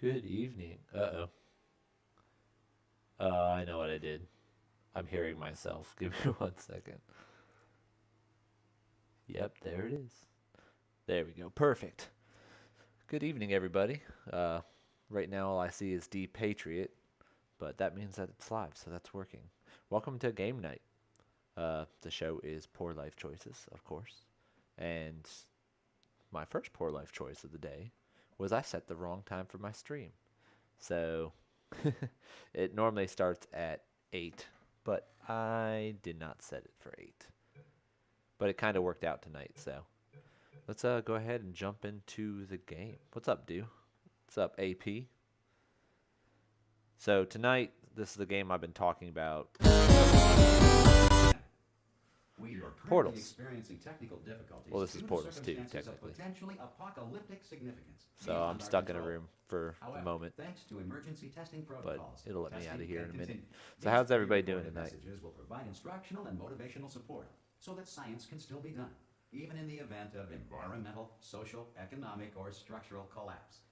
Good evening. Uh-oh. I know what I did. I'm hearing myself. Give me 1 second. Yep, there it is. There we go. Perfect. Good evening, everybody. Right now all I see is D Patriot, but that means that it's live, so that's working. Welcome to game night. The show is Poor Life Choices, of course. And my first poor life choice of the day was I set the wrong time for my stream. So it normally starts at 8, but I did not set it for 8. But it kind of worked out tonight, so let's go ahead and jump into the game. What's up, dude? What's up, AP? So tonight, this is the game I've been talking about. We are currently Portals. experiencing technical difficulties. Well, this is due to Portals 2, circumstances of technically. Potentially apocalyptic significance. So I'm beyond our stuck in a control. room for However, the moment, thanks to emergency testing but protocols, it'll let me out testing of here in a can minute. continue. So These how's everybody doing pre-recorded tonight? Messages will provide instructional and motivational support so that science can still be done, even in the event of environmental, social, economic, or structural collapse.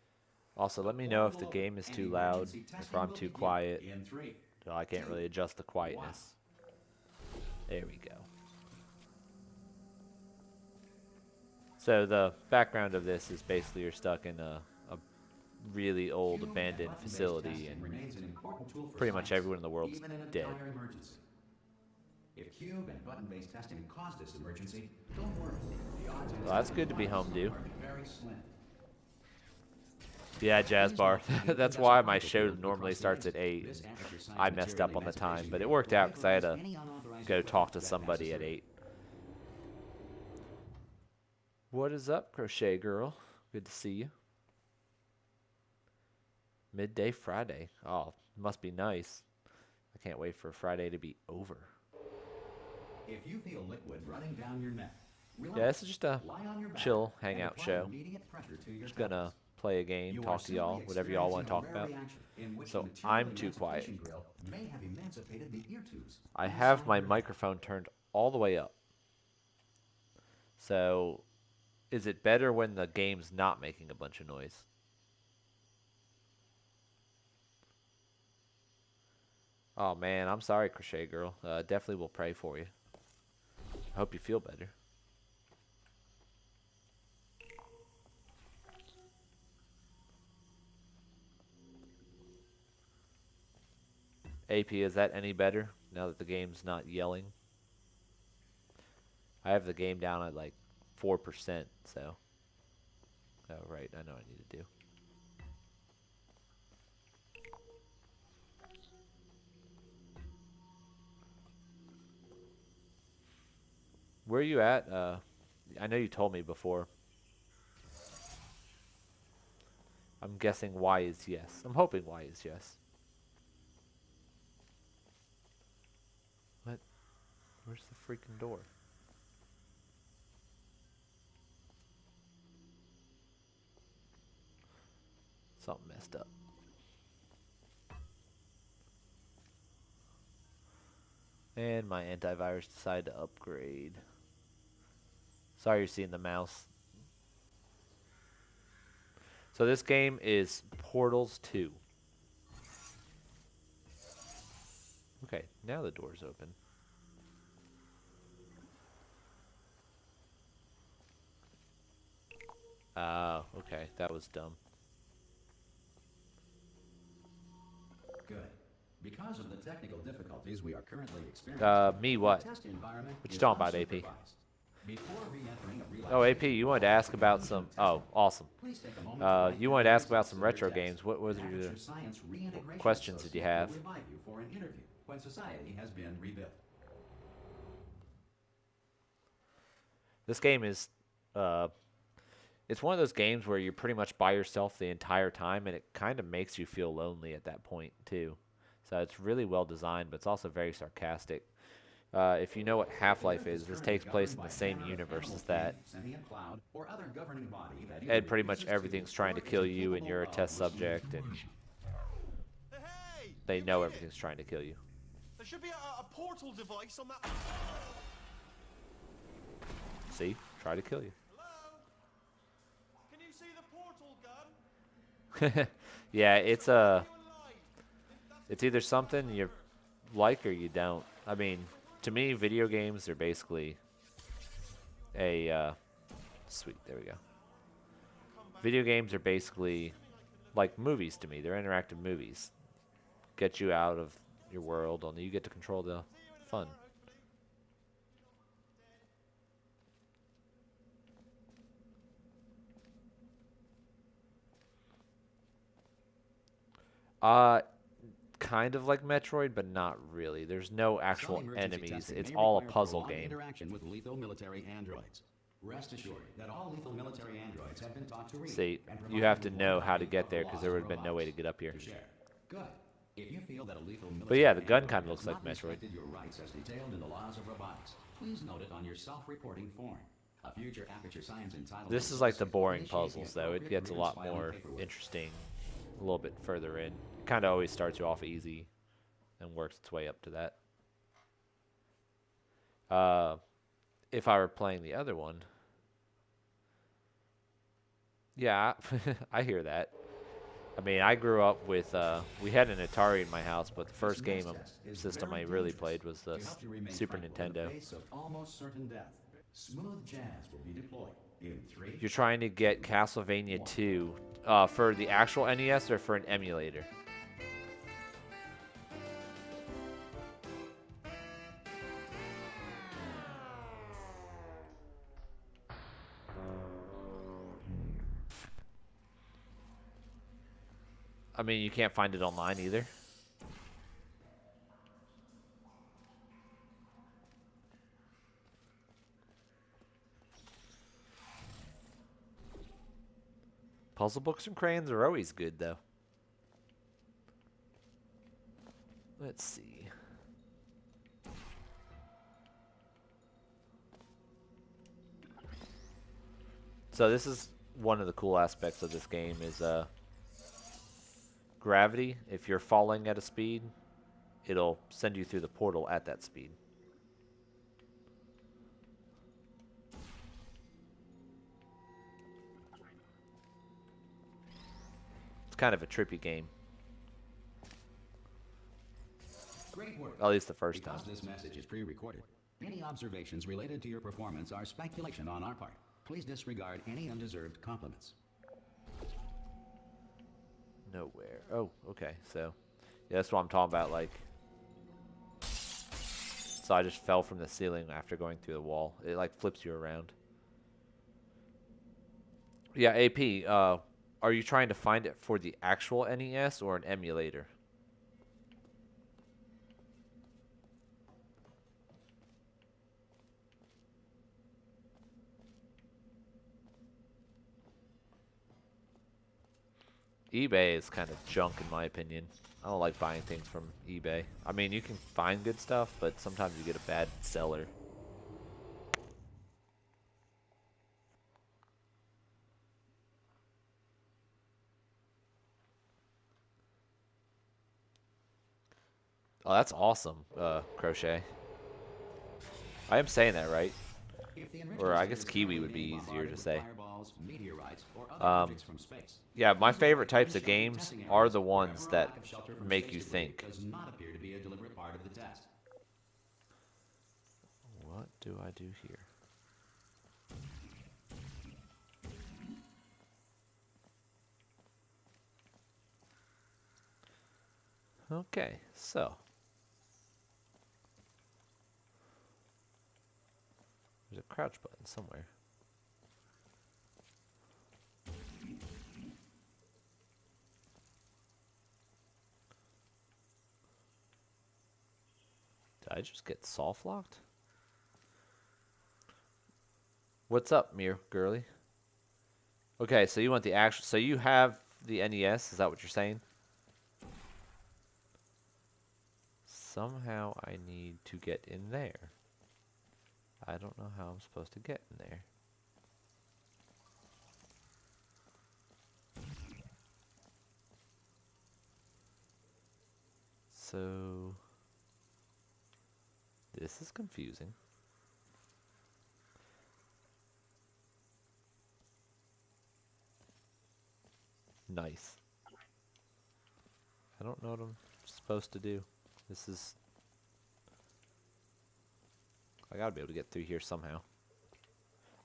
Also, let me know if the game is too loud, if I'm too quiet. In 3, So I can't really adjust the quietness. There we go. So the background of this is basically you're stuck in a really old abandoned facility, and pretty much everyone in the world's dead. If cube and button-based testing caused this emergency, don't worry. The odds Well, that's good to be home, dude. are very slim. Yeah, Jazz Bar. That's why my show normally starts at 8. I messed up on the time, but it worked out because I had to go talk to somebody at 8. What is up, Crochet Girl? Good to see you. Midday Friday. Oh, must be nice. I can't wait for Friday to be over. If you feel liquid running down your neck, Yeah, this is just a lie on your back chill and hangout apply show. immediate pressure to your Just gonna pelvis. play a game, You talk are to y'all, simply whatever y'all want to talk experiencing a about. rare reaction in which So the material I'm too quiet. emancipation grill may have emancipated the ear tubes I inside have my your head. microphone turned all the way up. So, is it better when the game's not making a bunch of noise? Oh man, I'm sorry, Crochet Girl. Definitely will pray for you. I hope you feel better. AP, is that any better now that the game's not yelling? I have the game down at like 4%, so Oh, right. I know what I need to do. Where are you at? I know you told me before. I'm guessing Y is yes. I'm hoping Y is yes. What? Where's the freaking door? Something messed up. And my antivirus decided to upgrade. Sorry you're seeing the mouse. So this game is Portals 2. Okay, now the door's open. Ah, okay, that was dumb. Good. Because of the technical difficulties we are currently Me experiencing, the what? test environment What you is talking about, AP? unsupervised. Before re-entering a Oh, AP, relaxation you wanted to or ask about conclusion some. of Oh, testing, awesome. please take a moment to write You down wanted to the ask about results some of your retro test. games. What was An your Aperture Science Reintegration questions did you Associate have? will revive you for an interview when society has been rebuilt. This game is, uh, it's one of those games where you're pretty much by yourself the entire time, and it kind of makes you feel lonely at that point too. So it's really well designed, but it's also very sarcastic. If you know what The Half-Life Earth is is, this currently takes place governed in by the a same pattern of universe animal as king, that, sentient cloud, or other governing body that either and pretty much refuses to everything's trying or to is kill you, and incapable you're a of test listening subject, to and reason. Hey, they you know made it. everything's trying to kill you. There should be a portal device on that. See? Try to kill you. Hello? Can you see the portal gun? Yeah, Are you alive? it's either something you like or you don't. I mean, to me, video games are basically a sweet. There we go. Come back. Video games are basically like movies to me. They're interactive movies. Get you out of your world, only you get to control the See you in an fun. hour, hopefully. Uh, kind of like Metroid, but not really. There's no Some actual emergency enemies. testing It's may all a require puzzle prolonged game. interaction with lethal military androids. Rest assured that all lethal military androids have been taught to read See, and you provide have to informed know how to copy get of the there because laws there of would have been no way to robotics get up here. to share. Good. If you feel that a lethal But yeah, military the gun android kind of has looks like not Metroid. respected your rights as detailed in the laws of robotics, please note it on your self-reporting form. A future Aperture Science entitlement This is like the associate will boring initiate the puzzles, though. It appropriate gets a grievance lot filing more paperwork. interesting a little bit further in. It kind of always starts you off easy and works its way up to that. If I were playing the other one, yeah, I hear that. I mean, I grew up with, we had an Atari in my house, but the This first next game test is system I very really dangerous. played was the To help you remain Super tranquil in the Nintendo. face of almost certain death, smooth jazz will be deployed in 3. You're trying to get Castlevania 2 for the actual NES or for an emulator? I mean, you can't find it online either. Puzzle books and crayons are always good, though. Let's see. So this is one of the cool aspects of this game is gravity. If you're falling at a speed, it'll send you through the portal at that speed. It's kind of a trippy game, Great work. at least the first time. Because this message is pre-recorded, any observations related to your performance are speculation on our part. Please disregard any undeserved compliments. Nowhere. Oh, okay. So, yeah, that's what I'm talking about. Like, so I just fell from the ceiling after going through the wall. It like flips you around. Yeah, AP. Are you trying to find it for the actual NES or an emulator? eBay is kind of junk in my opinion. I don't like buying things from eBay. I mean, you can find good stuff, but sometimes you get a bad seller. Oh, that's awesome, Crochet. I am saying that right. If the Or enrichment I center guess is Kiwi currently would be being easier to bombarded with say. fireballs, meteorites, or other Um, objects from space, yeah, my please avoid favorite types of unsheltered games testing are areas the ones wherever a that lack of shelter from make space you debris think. does not appear to be a deliberate part of the test. What do I do here? Okay, so there's a crouch button somewhere. Did I just get soft locked? What's up, Mir girly? Okay, so you want the actual. So you have the NES? Is that what you're saying? Somehow I need to get in there. I don't know how I'm supposed to get in there. So this is confusing. Nice. I don't know what I'm supposed to do. This is... I gotta be able to get through here somehow.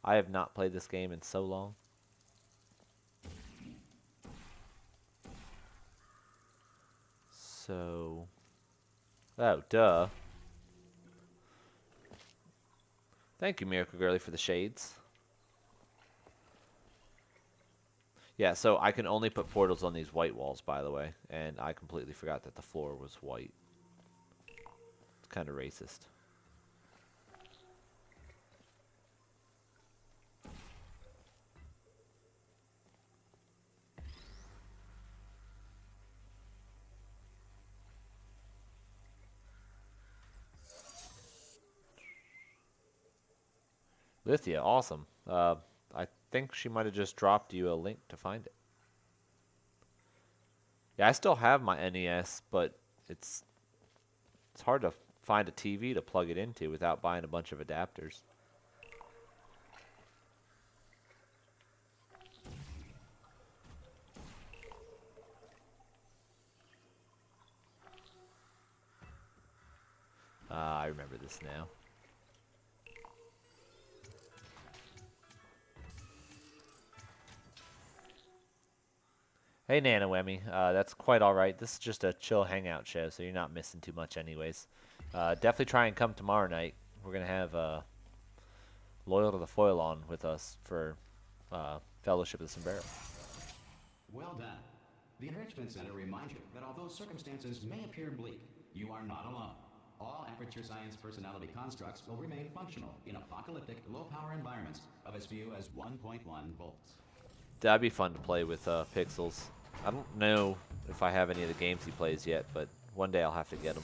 I have not played this game in so long. So... Oh, duh. Thank you, Miracle Girly, for the shades. Yeah, so I can only put portals on these white walls, by the way. And I completely forgot that the floor was white. It's kind of racist. Lithia, awesome. I think she might have just dropped you a link to find it. Yeah, I still have my NES, but it's hard to find a TV to plug it into without buying a bunch of adapters. I remember this now. Hey, Nana Wemmy. That's quite alright. This is just a chill hangout show, so you're not missing too much anyways. Definitely try and come tomorrow night. We're going to have Loyal to the Foil on with us for Fellowship of the Sombrero. Well done. The Enrichment Center reminds you that although circumstances may appear bleak, you are not alone. All Aperture Science personality constructs will remain functional in apocalyptic, low-power environments of as few as 1.1 volts. That'd be fun to play with Pixels. I don't know if I have any of the games he plays yet, but one day I'll have to get them.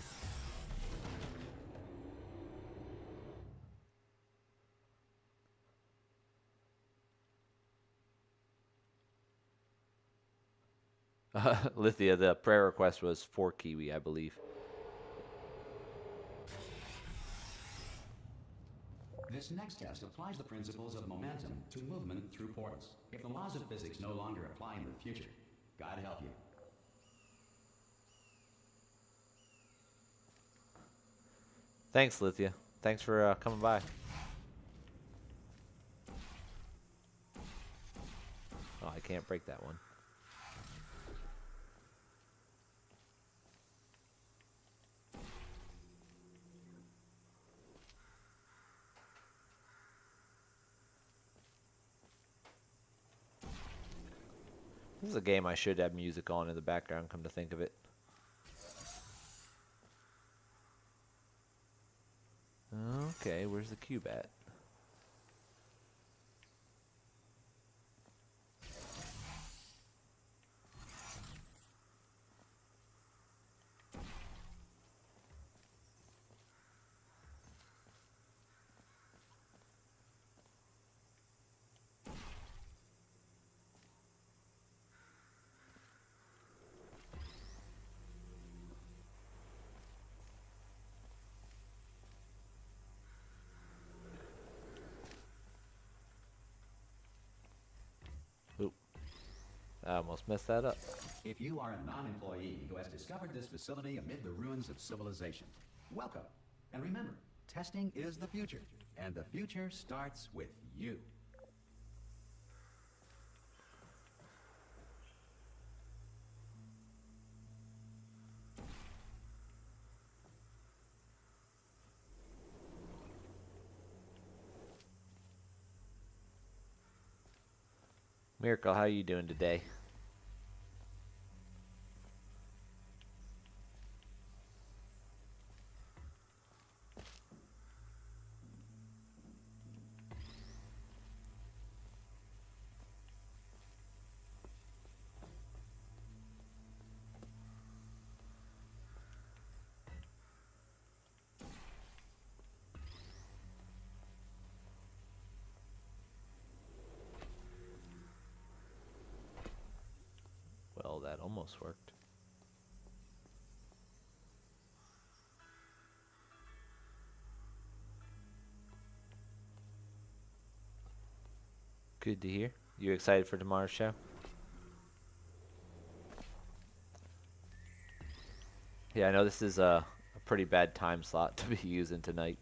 Lithia, the prayer request was for Kiwi, I believe. This next test applies the principles of momentum to movement through portals. If the laws of physics no longer apply in the future, God help you. Thanks, Lithia. Thanks for coming by. Oh, I can't break that one. This is a game I should have music on in the background, come to think of it. Okay, where's the cube at? Oop. I almost messed that up. If you are a non-employee who has discovered this facility amid the ruins of civilization, welcome. And remember, testing is the future, and the future starts with you. Miracle, how you doing today? Well, that almost worked. Good to hear. You excited for tomorrow's show? Yeah, I know this is a pretty bad time slot to be using tonight.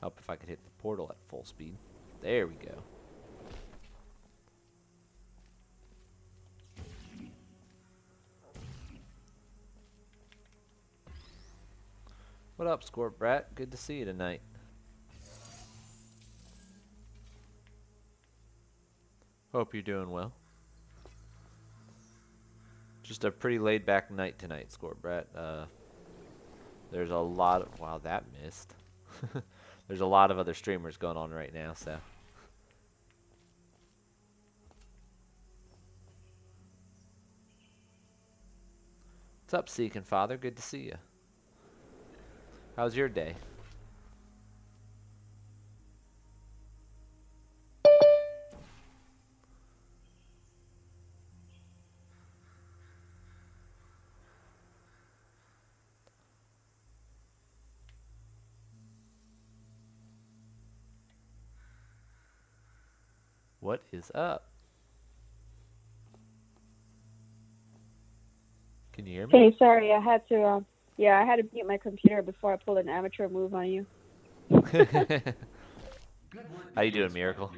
Help if I could hit the portal at full speed. There we go. What up, Squirt Brat? Good to see you tonight. Hope you're doing well. Just a pretty laid back night tonight, Squirt Brat. There's a lot of... Wow, that missed. There's a lot of other streamers going on right now, so... What's up, Seeking Father? Good to see you. How's your day? What is up? Can you hear me? Hey, sorry, I had to mute my computer before I pulled an amateur move on you. How you doing, Miracle?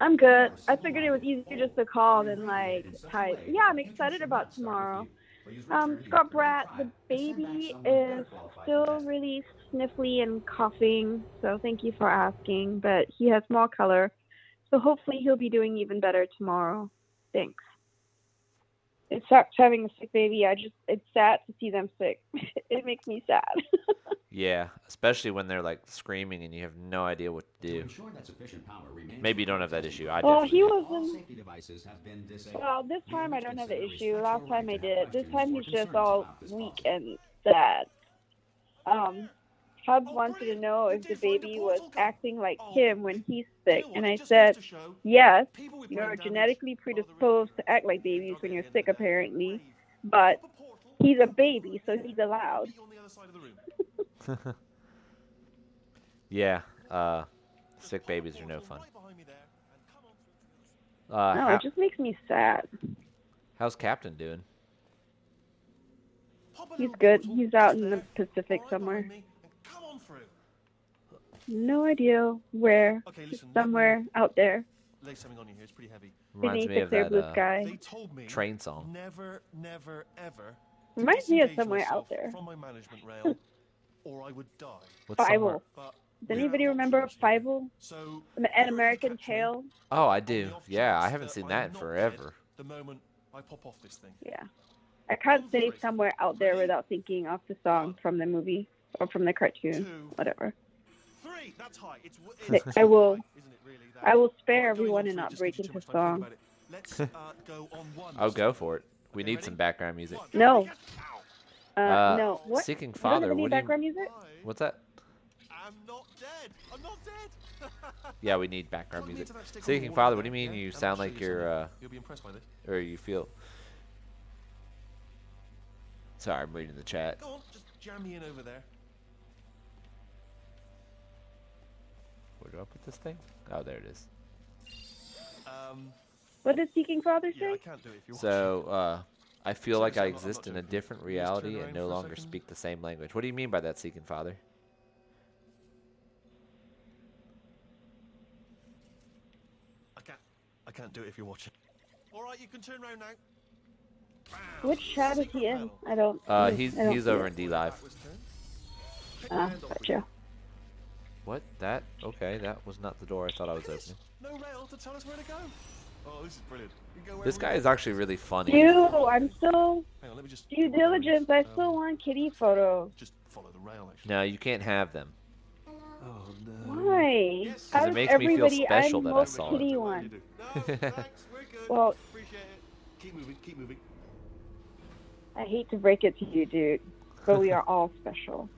I'm good. I figured it was easier just to call than like type. Yeah, I'm excited about tomorrow. Scott Brat, the baby is still really sniffly and coughing, so thank you for asking. But he has more color, so hopefully he'll be doing even better tomorrow. Thanks. It sucks having a sick baby. It's sad to see them sick. It makes me sad. Yeah, especially when they're like screaming and you have no idea what to do. Maybe you don't have that issue. I Well, definitely he do. wasn't. Well, this time I don't have the issue. Last time I did. This time he's just all weak and sad. Hubs wanted to know if the baby was acting like him when he's sick, and I said, yes, you're genetically predisposed to act like babies when you're sick, apparently, but he's a baby, so he's allowed. Yeah, sick babies are no fun. No, it just makes me sad. How's Captain doing? He's good. He's out in the Pacific somewhere. No idea where. Just somewhere out there. lay something on you here. It's pretty heavy. Reminds Beneath me the of clear that blue sky. They told me train song. never, never, ever to Reminds me of disengage somewhere myself out there. from my management rail, or I would die. What's somewhere? Fievel. But Does we anybody have remember options here. Fievel? So An get ready to American catch me Tale? Oh, I on do. the off Yeah, I chance haven't seen I'm that in not forever. dead the moment I pop off this thing. Yeah. I can't say somewhere out there without thinking of the song from the movie or from the cartoon, 2, whatever. 3. That's high. I will. Isn't it really? That? I will spare Alright, going everyone on and 3 not just break gives you too into much time to think song. about it. Let's go on 1. I'll go for it. We Okay, need ready? some background music. 1. No. Uh, No. What? Seeking You don't Father, have any what do you... background music? What's that? I'm not dead. I'm not dead. Yeah, we need background Plug me music. into that stick on the Seeking wall Father, over what do you there, mean yeah? you That sound might show like you you're, something. You'll be impressed by this. or you feel... Sorry, I'm reading the chat. Go on, just jam me in over there. Where do I put this thing? Oh, there it is. What does Seeking Father Yeah, I say? can't do it if you want. So, I feel Sorry, like sir, I I'm not exist in a joking. different Can you just turn reality and around no for a longer second? speak the same language. What do you mean by that, Seeking Father? I can't do it if you're watching. All right, you can turn around now. Which chat is he in? I don't. He's I don't he's see over it. in D Live. Gotcha. What? That? Okay, that was not the door I thought I was opening. No rail to tell us where to go. Oh, this is brilliant. You can go This wherever guy we is want. actually really funny. I'm still Hang on, let me just due diligence. I still want kitty photos. just follow the rail. Actually. No, you can't have them. Oh no. Why? Yes. 'Cause it How's makes me feel everybody? special I'm that I most saw it. kitty You one. do. No, thanks. We're good. Well, Appreciate it. Keep moving. Keep moving. I hate to break it to you, dude, but we are all special.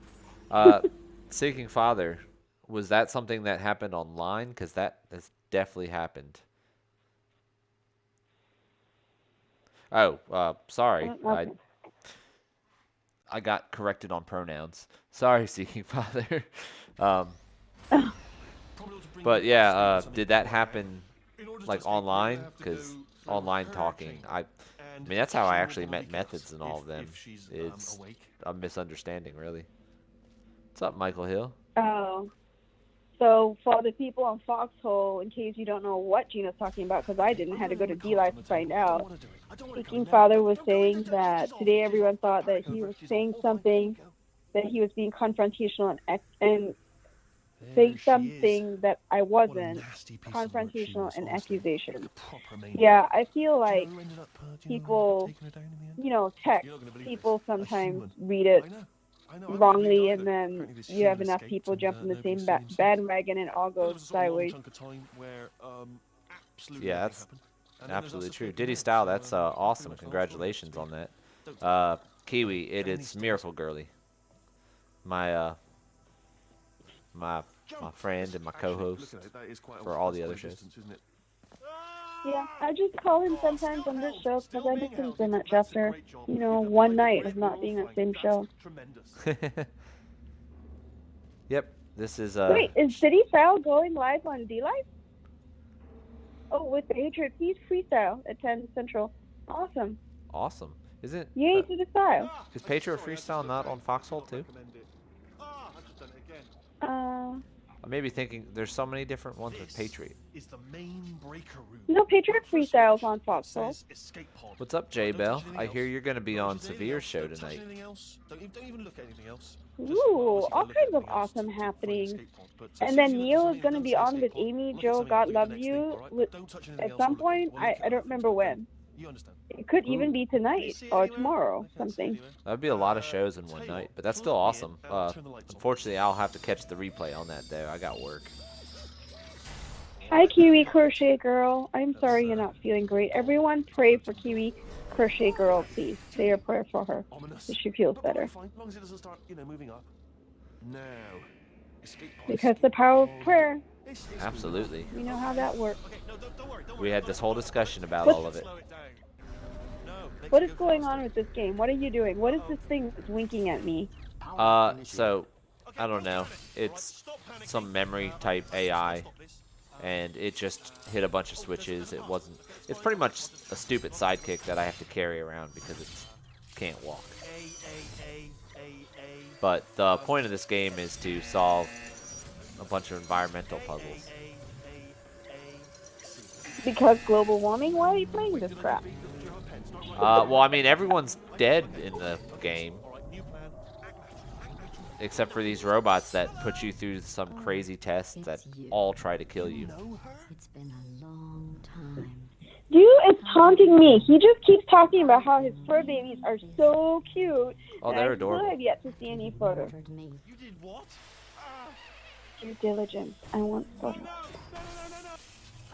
Seeking Father, was that something that happened online? Because that has definitely happened. Oh, sorry. Okay. I got corrected on pronouns. Sorry, Seeking Father. But yeah, did that happen like online? Because online talking, I mean, that's how I actually met Methods and all of them. It's a misunderstanding, really. What's up, Michael Hill? Oh. So for the people on Foxhole, in case you don't know what Gina's talking about, because I didn't, had to go to D-Live to find out. Seeking Father was saying that today everyone thought that he was saying something, that he was being confrontational and saying something that I wasn't, confrontational and accusation. Yeah, I feel like people, tech people sometimes read it wrongly, and then you have enough people jump in the same bandwagon and it all goes sideways. Yeah, that's absolutely true. Diddy Style, that's awesome. Congratulations on that. Kiwi, it's Miracle Girly. My friend and my co-host for all the other shows. Yeah, I just call him sometimes on this show because I miss him so much after, one night of not being on the same show. Yep, this is Wait, is City Style going live on D-Live? Oh, with the Patriot Peace Freestyle at 10 Central. Awesome. awesome. Isn't Yay to the style. is Patriot Freestyle not on Foxhole too? I may be thinking there's so many different ones with Patriot. No, Patriot Freestyle's on Foxhole. What's up, J Bell? I hear you're gonna be on Severe's show tonight. Ooh, all kinds of awesome happenings. And then Neil is going to be on with Amy Jo God Love You at some point. I don't remember when. It could even be tonight or tomorrow, something. That'd be a lot of shows in one night, but that's still awesome. Unfortunately, I'll have to catch the replay on that day. I got work. Hi, Kiwi Crochet Girl. I'm sorry you're not feeling great. Everyone pray for Kiwi Crochet Girl, please. Say a prayer for her so she feels better. Because the power of prayer. Absolutely. You know how that works. We had this whole discussion about all of it. What is going on with this game? What are you doing? What is this thing that's winking at me? So, I don't know. It's some memory type AI, and it just hit a bunch of switches. It's pretty much a stupid sidekick that I have to carry around because it can't walk. But the point of this game is to solve a bunch of environmental puzzles. Because global warming? Why are you playing this crap? Well, I mean, everyone's dead in the game. Except for these robots that put you through some crazy tests that all try to kill you. It's been a long time. Dude is taunting me. He just keeps talking about how his fur babies are so cute. Oh, and they're I adorable. still have yet to see any photos. You did what? Due diligence. I want No, photos. no, no, no, no, no.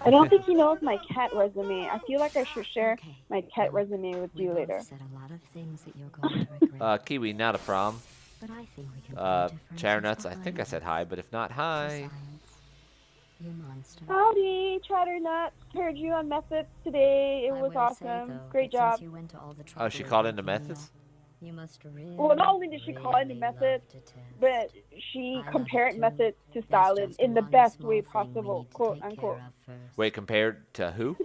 I don't think he knows my cat resume. I feel like I should share Okay. my cat resume with We you both later. said a lot of things that you're going to regret. Kiwi, not a problem. But I think we can put differences Nuts, I think I behind said us. hi, but if not, For hi. science. You monster. Howdy, Chatternuts. Heard you on Methods today. It I was will say, awesome. though, Great that job. since you went to all the Oh, trouble she of called into making me methods? up, you must really, Well, not only did she call into really Methods, love to test. but she I love compared it too. Methods to There's Stalin just in the one best small way thing we possible, need to quote take care unquote. of first. Wait, compared to who?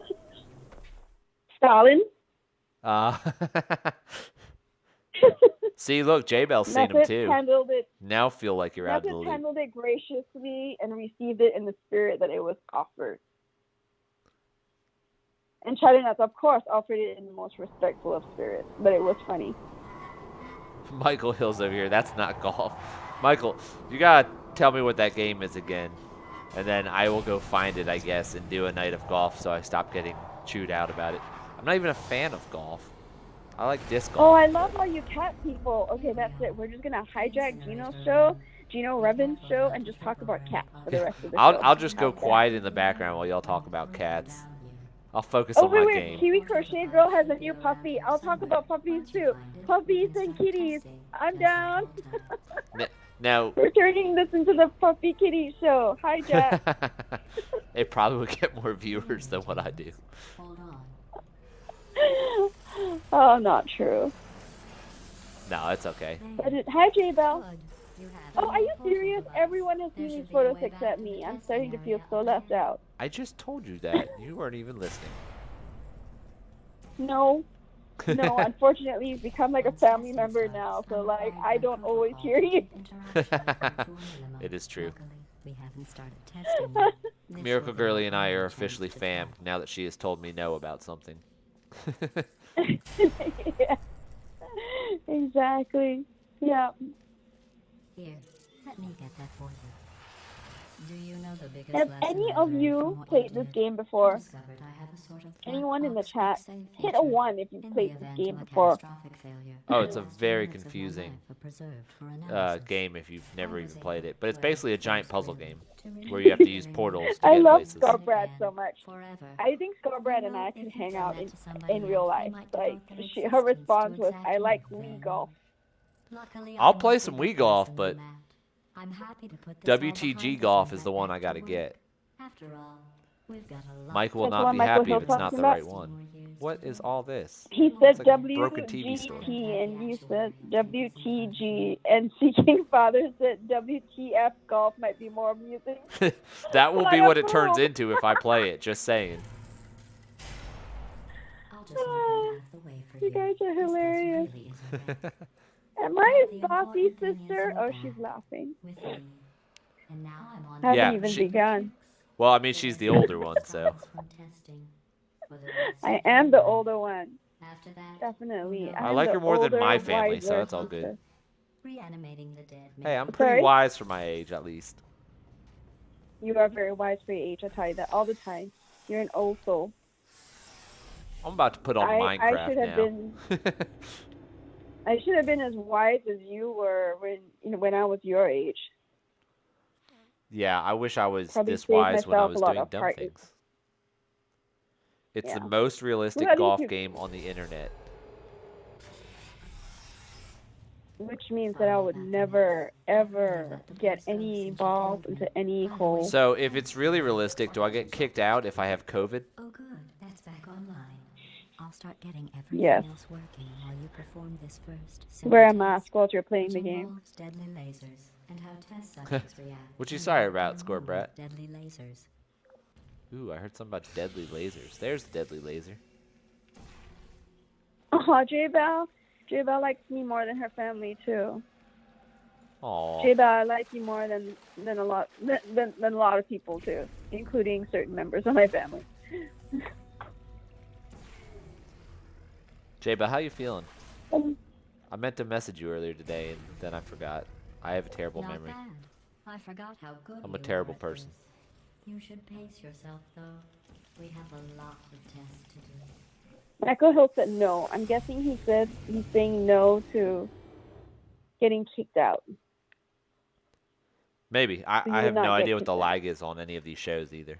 Stalin? Uh, see, look, J-Bell's seen him Methods too. handled it. Now feel like you're out of the Methods loop. handled it graciously and received it in the spirit that it was offered. And Chatternuts, of course, offered it in the most respectful of spirits, but it was funny. Michael Hill's over here. That's not golf. Michael, you gotta tell me what that game is again. And then I will go find it, I guess, and do a night of golf so I stop getting chewed out about it. I'm not even a fan of golf. I like disc golf. Oh, I love how you cat people. Okay, that's it. We're just gonna hijack Gino's show, Gino Revin's show, and just talk about cats for the rest of the show. I'll just go How's that? quiet in the background while y'all talk about cats. I'll focus Oh, on my wait, game. Kiwi Crochet Girl has a new puppy. I'll talk about puppies too. Puppies and kitties. I'm down. Now, We're turning this into the Puppy Kitty show. Hijack. it probably would get more viewers than what I do. Hold on. Oh, not true. No, it's okay. But hi, J Bell. Good. You have Oh, are you a serious? device. Everyone has There seen should these be a photos way back except to me. the I'm testing starting to feel area so up left there. out. I just told you that. You weren't even listening. No. No, unfortunately, you've become like a family member now, so like I don't always hear you. It is true. We haven't started testing yet. This Miracle will be Girlie our and I are only chance officially to fam try. now that she has told me no about something. Yeah. Exactly. Yeah. Here, let me get that for you. Do you know the biggest Have lesson any I of learned you from what played you this did? game I before? discovered I have a sort of Anyone in the black chat, box save hit a feature 1 if you've in the played this event game of a before. catastrophic failure. Oh, The it's a last very 2 minutes of my confusing life are preserved for analysis. game if you've never I even was played able it. But it's to basically a learn giant first puzzle really game to really where you have to use bring portals to I get love places. Scarbrad so much. Forever. I think Scarbrad You and know, I if could you'd hang done out that to somebody in real else, they life. might Like, devote their her existence response to was, I exactly like that Wii then. golf. Luckily, I'll I'm play a some bigger Wii golf, person but than that. I'm happy to put this all WTG behind us golf and is the get one back I to gotta work. get. After all, we've got a lot Mike will That's the not one be Michael happy Hill if it's talking not the about? right one. What is all this? He It's said like a broken TV story. WGT and you said WTG, and Seeking Father said WTF golf might be more amusing. That will What be a what it turns fool. into if I play it, just saying. I'll just move that out of the way for You guys are This place hilarious. really isn't bad. Am I his The bossy important thing is sister? you're Oh, back she's laughing. with me. And now I'm on Haven't Yeah, even she- begun. Well, I mean, she's the older one, so. From testing for the rest I of am your the life. older one. After that, Definitely. who I I'm like the her more than older, my family, so wiser that's all good. sister. reanimating the dead. Hey, I'm maybe. pretty Sorry? wise for my age, at least. You are very wise for your age. I tell you that all the time. You're an old soul. I'm about to put on I Minecraft should have now. been. I should have been as wise as you were when I was your age. Yeah, I wish I was Probably this saved wise when I myself was a lot doing of dumb heartache. things. It's Yeah. the most realistic Well, at least golf you- game on the internet. Which means that I would never, ever get any balls into any hole. So if it's really realistic, do I get kicked out if I have COVID? Oh, good. That's back online. I'll start getting everything Yes. else working while you perform this first. Wear a simple mask test, while you're playing which the game. involves deadly lasers and how test subjects react. What you when sorry they about, are Score moved Brat? with Deadly lasers. Ooh, I heard something about deadly lasers. There's the deadly laser. Oh, J-Bell. J-Bell likes me more than her family too. Aw. J-Bell, I like you more than a lot of people too, including certain members of my family. Jay, but how you feeling? Um, I meant to message you earlier today, and then I forgot. I have a terrible Not memory. bad. I forgot how good I'm a you terrible are at person. this. You should pace yourself, though. We have a lot of tests to do. Michael Hill said no. I'm guessing he said he's saying no to getting kicked out. Maybe. So I you would have no not get idea what the kicked out. lag is on any of these shows either.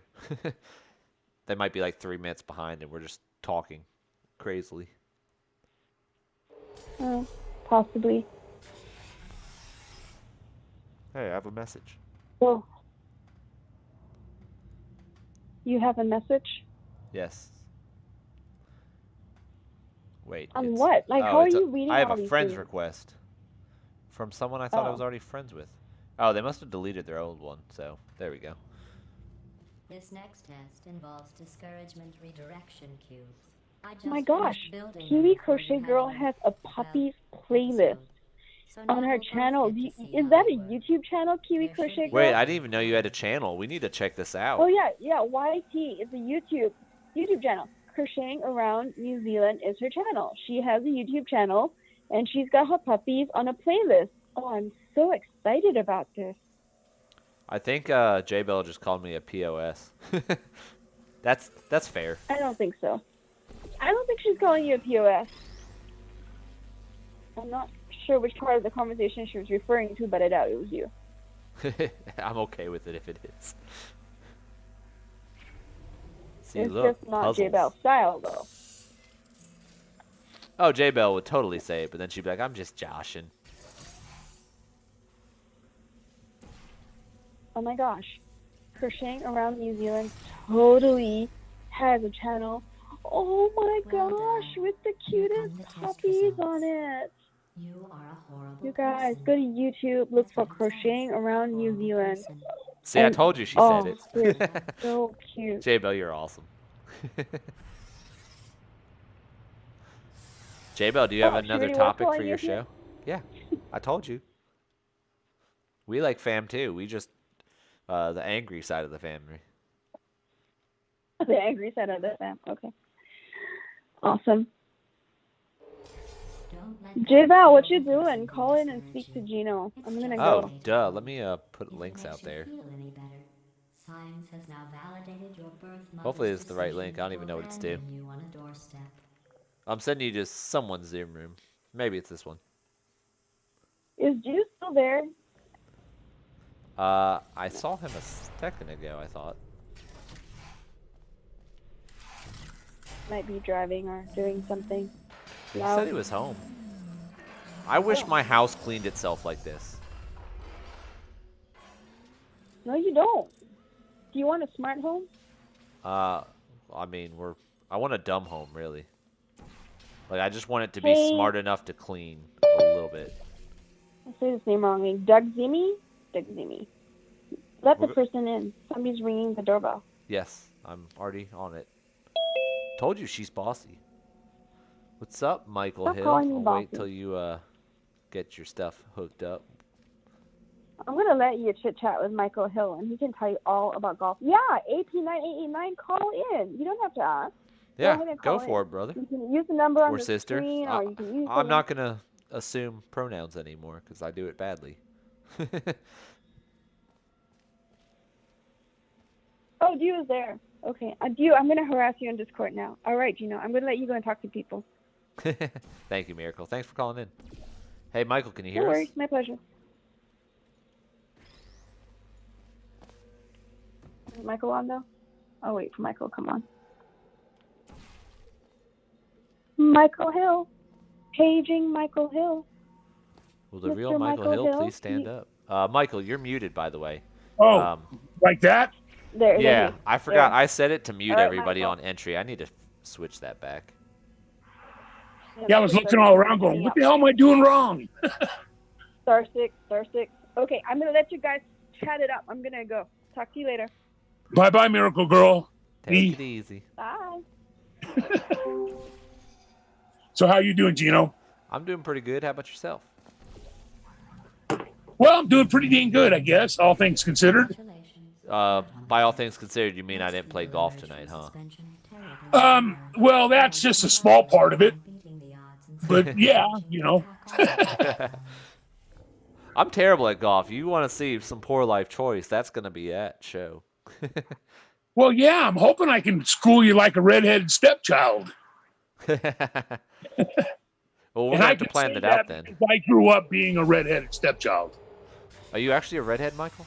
They might be like 3 minutes behind, and we're just talking crazily. Possibly. Hey, I have a message. Well, you have a message? Yes. Wait. On it's- what? Like, oh, how are it's you reading I have all a these friend's things? request from someone I thought I Oh. was already friends with. Oh, they must have deleted their old one. So there we go. This next test involves discouragement redirection cubes. I just My gosh, finished building Kiwi them before Crochet you had Girl your, has a well, puppies playlist episode. So on now her we'll both channel. get to see Is how that they a work. YouTube channel, Kiwi There should Crochet be Girl? Wait, I didn't even know you had a channel. We need to check this out. Oh yeah, YT is a YouTube channel. Crocheting Around New Zealand is her channel. She has a YouTube channel, and she's got her puppies on a playlist. Oh, I'm so excited about this. I think J Bell just called me a POS. That's fair. I don't think so. I don't think she's calling you a POS. I'm not sure which part of the conversation she was referring to, but I doubt it was you. I'm okay with it if it is. See, It's look, just not puzzles. J Bell style, though. Oh, J Bell would totally say it, but then she'd be like, "I'm just joshing." Oh my gosh. Crocheting Around New Zealand totally has a channel. Oh my Well gosh, done. with the Here come cutest the test puppies results. on it. You are a horrible You guys, person. go to YouTube, look That's for what it says. Crocheting Around New Horrible Zealand. person. See, I And- told you she oh, said it's it. so cute. J Bell, you're awesome. J Bell, do you have Oh, she another already was topic calling for you your a POS? show? Yeah, I told you. We like fam too. We just the angry side of the family. The angry side of the fam. Okay. Awesome. Don't let J that Val, what you horrible doing? person Call in and discourage speak to you. Gino. It's I'm gonna just Oh, go. a way to duh. cope. Let me put If it links makes out you there. feel any better, science has now validated your birth Hopefully mother's it's the right link. I don't decision even to know what it's to. abandon you on a doorstep. I'm sending you to someone's Zoom room. Maybe it's this one. Is Juice still there? I saw him a second ago, I thought. Might be driving or doing something. He loud. said he was home. I wish my house cleaned itself like this. No, you don't. Do you want a smart home? I mean, I want a dumb home, really. Like, I just want it to be Hey. smart enough to clean a little bit. I say his name wrong. Doug Zimmy? Doug Zimmy. Let the We're person in. Somebody's ringing the doorbell. Yes, I'm already on it. Told you she's bossy. What's up, Michael Stop Hill? calling me I'll wait bossy. till you get your stuff hooked up. I'm gonna let you chit chat with Michael Hill, and he can tell you all about golf. Yeah, AP9889, call in. You don't have to ask. Yeah, ahead and go call for in. it, brother. You can use the number on Or the sister. screen, or you can use. I'm the not gonna assume pronouns anymore because I do it badly. Oh, Dio is there. Okay, Dio, I'm gonna harass you on Discord now. All right, Gino, I'm gonna let you go and talk to people. Thank you, Miracle. Thanks for calling in. Hey, Michael, can you No hear us? worries, my pleasure. Is Michael on though? I'll wait for Michael to come on. Michael Hill. Paging Michael Hill. Will the Mr. real Michael Hill Hill, please stand up? Michael, you're muted, by the way. Oh, like that? There. Yeah, there I forgot. There. I set it to mute All right, everybody Michael. on entry. I need to switch that back. Yeah, I was looking all around going, what the hell am I doing wrong? Star six. Okay, I'm gonna let you guys chat it up. I'm gonna go. Talk to you later. Bye-bye, Miracle Girl. Take it easy. Bye. So how you doing, Gino? I'm doing pretty good. How about yourself? Well, I'm doing pretty dang good, I guess, all things considered. Congratulations. By all things considered, you mean I didn't play golf tonight, huh? Suspension terrible. Well, that's just a small part of it. But yeah, I'm terrible at golf. You want to see some poor life choice? That's gonna be that show. Well, yeah, I'm hoping I can school you like a redheaded stepchild. Well, we're And gonna I have to can plan say that that out then. because I grew up being a redheaded stepchild. Are you actually a redhead, Michael?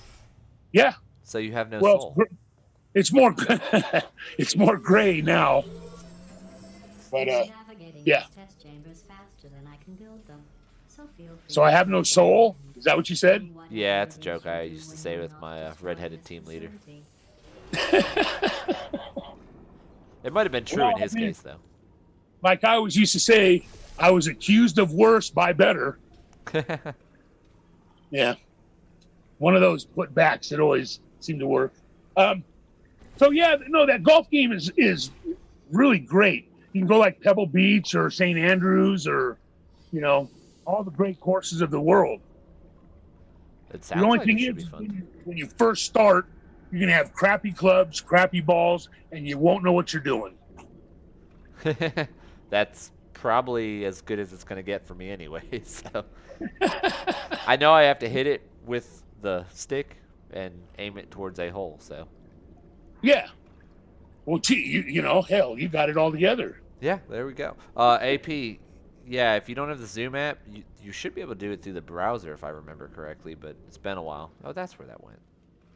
Yeah. So you have no Well, soul. it's more it's more gray now. But yeah. Test chambers faster than I can build them. So feel free So I have no soul? Is that what you said? Yeah, it's a joke I used to say with my redheaded team leader. It might have been true in his case, though. Like I always used to say, I was accused of worse by better. Yeah. One of those putbacks that always seem to work. So yeah, no, that golf game is really great. You can go like Pebble Beach or St. Andrews or, all the great courses of the world. It The sounds only like thing it should is, be fun. when you first start, you're going to have crappy clubs, crappy balls, and you won't know what you're doing. That's probably as good as it's going to get for me anyway. So I know I have to hit it with the stick and aim it towards a hole. So Yeah. Well, gee, hell, you got it all together. yeah, there we go. AP, yeah, if you don't have the Zoom app, you should be able to do it through the browser if I remember correctly, but it's been a while. Oh, that's where that went.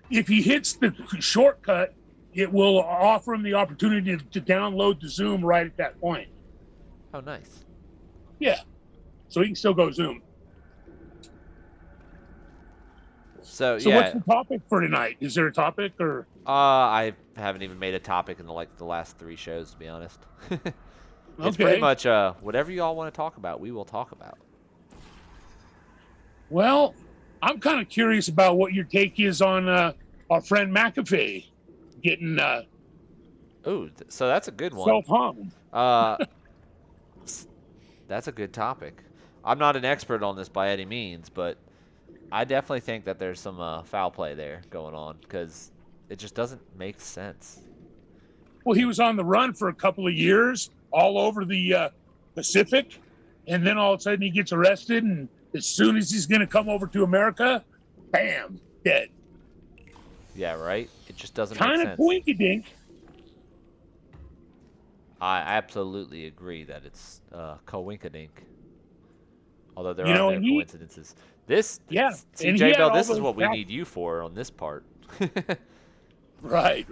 If he hits the shortcut, it will offer him the opportunity to download the Zoom right at that point. Oh, nice. Yeah. So he can still go Zoom. So So yeah, what's the topic for tonight? Is there a topic or? I haven't even made a topic in the last 3 shows, to be honest. It's pretty Okay. much whatever you all want to talk about, we will talk about. Well, I'm kind of curious about what your take is on our friend McAfee getting Ooh, so that's a good one. self-hung. That's a good topic. I'm not an expert on this by any means, but I definitely think that there's some foul play there going on because it just doesn't make sense. Well, he was on the run for a couple of years all over the Pacific, and then all of a sudden he gets arrested, and as soon as he's going to come over to America, bam, dead. Yeah, right? It just doesn't Kind make of sense. coinkydink. I absolutely agree that it's coinkydink. Although there You are know, no and he- coincidences. This, Yeah, see, and he J had Bell, all this is those what we back- need you for on this part. Right.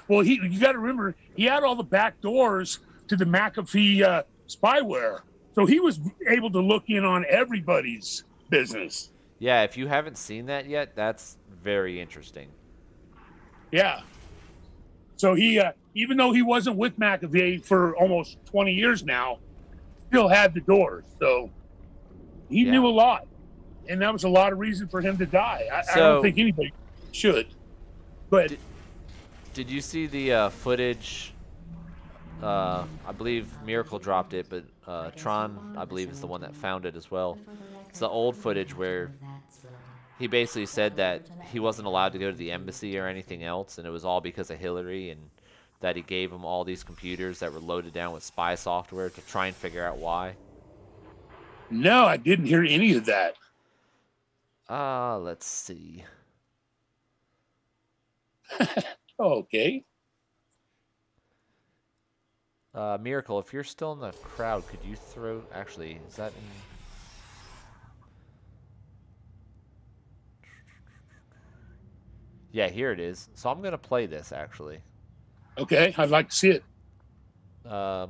Well, you got to remember, he had all the back doors to the McAfee spyware. So he was able to look in on everybody's business. Yeah, if you haven't seen that yet, that's very interesting. Yeah. So he, even though he wasn't with McAfee for almost 20 years now, still had the doors. So he knew a lot. And that was a lot of reason for him to die. I don't think anybody should. But did you see the footage? I believe Miracle dropped it, but Tron, I believe, is the one that found it as well. It's the old footage where he basically said that he wasn't allowed to go to the embassy or anything else, and it was all because of Hillary, and that he gave him all these computers that were loaded down with spy software to try and figure out why. no, I didn't hear any of that. Let's see. Okay. Miracle, if you're still in the crowd, could you throw... Actually, is that in... Yeah, here it is. So I'm going to play this, actually. Okay, I'd like to see it. Go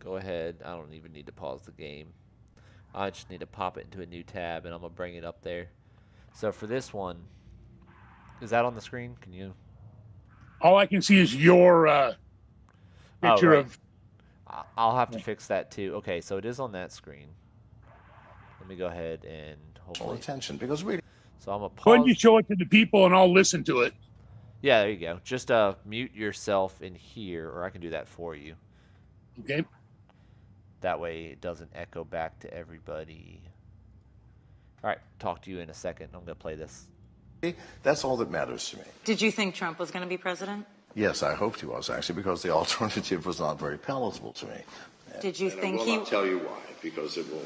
ahead. I don't even need to pause the game. I just need to pop it into a new tab, and I'm going to bring it up there. So for this one... Is that on the screen? Can you... All I can see is your picture right. of... I'll have to fix that too. Okay, so it is on that screen. Let me go ahead and hopefully... attention, because we... So I'm going to Why don't pause... you show it to the people and I'll listen to it? Yeah, there you go. Just mute yourself in here, or I can do that for you. Okay. That way it doesn't echo back to everybody. All right, talk to you in a second. I'm going to play this. That's all that matters to me. Did you think Trump was going to be president? Yes, I hoped he was, actually, because the alternative was not very palatable to me. Did you think I will not tell you why, because it will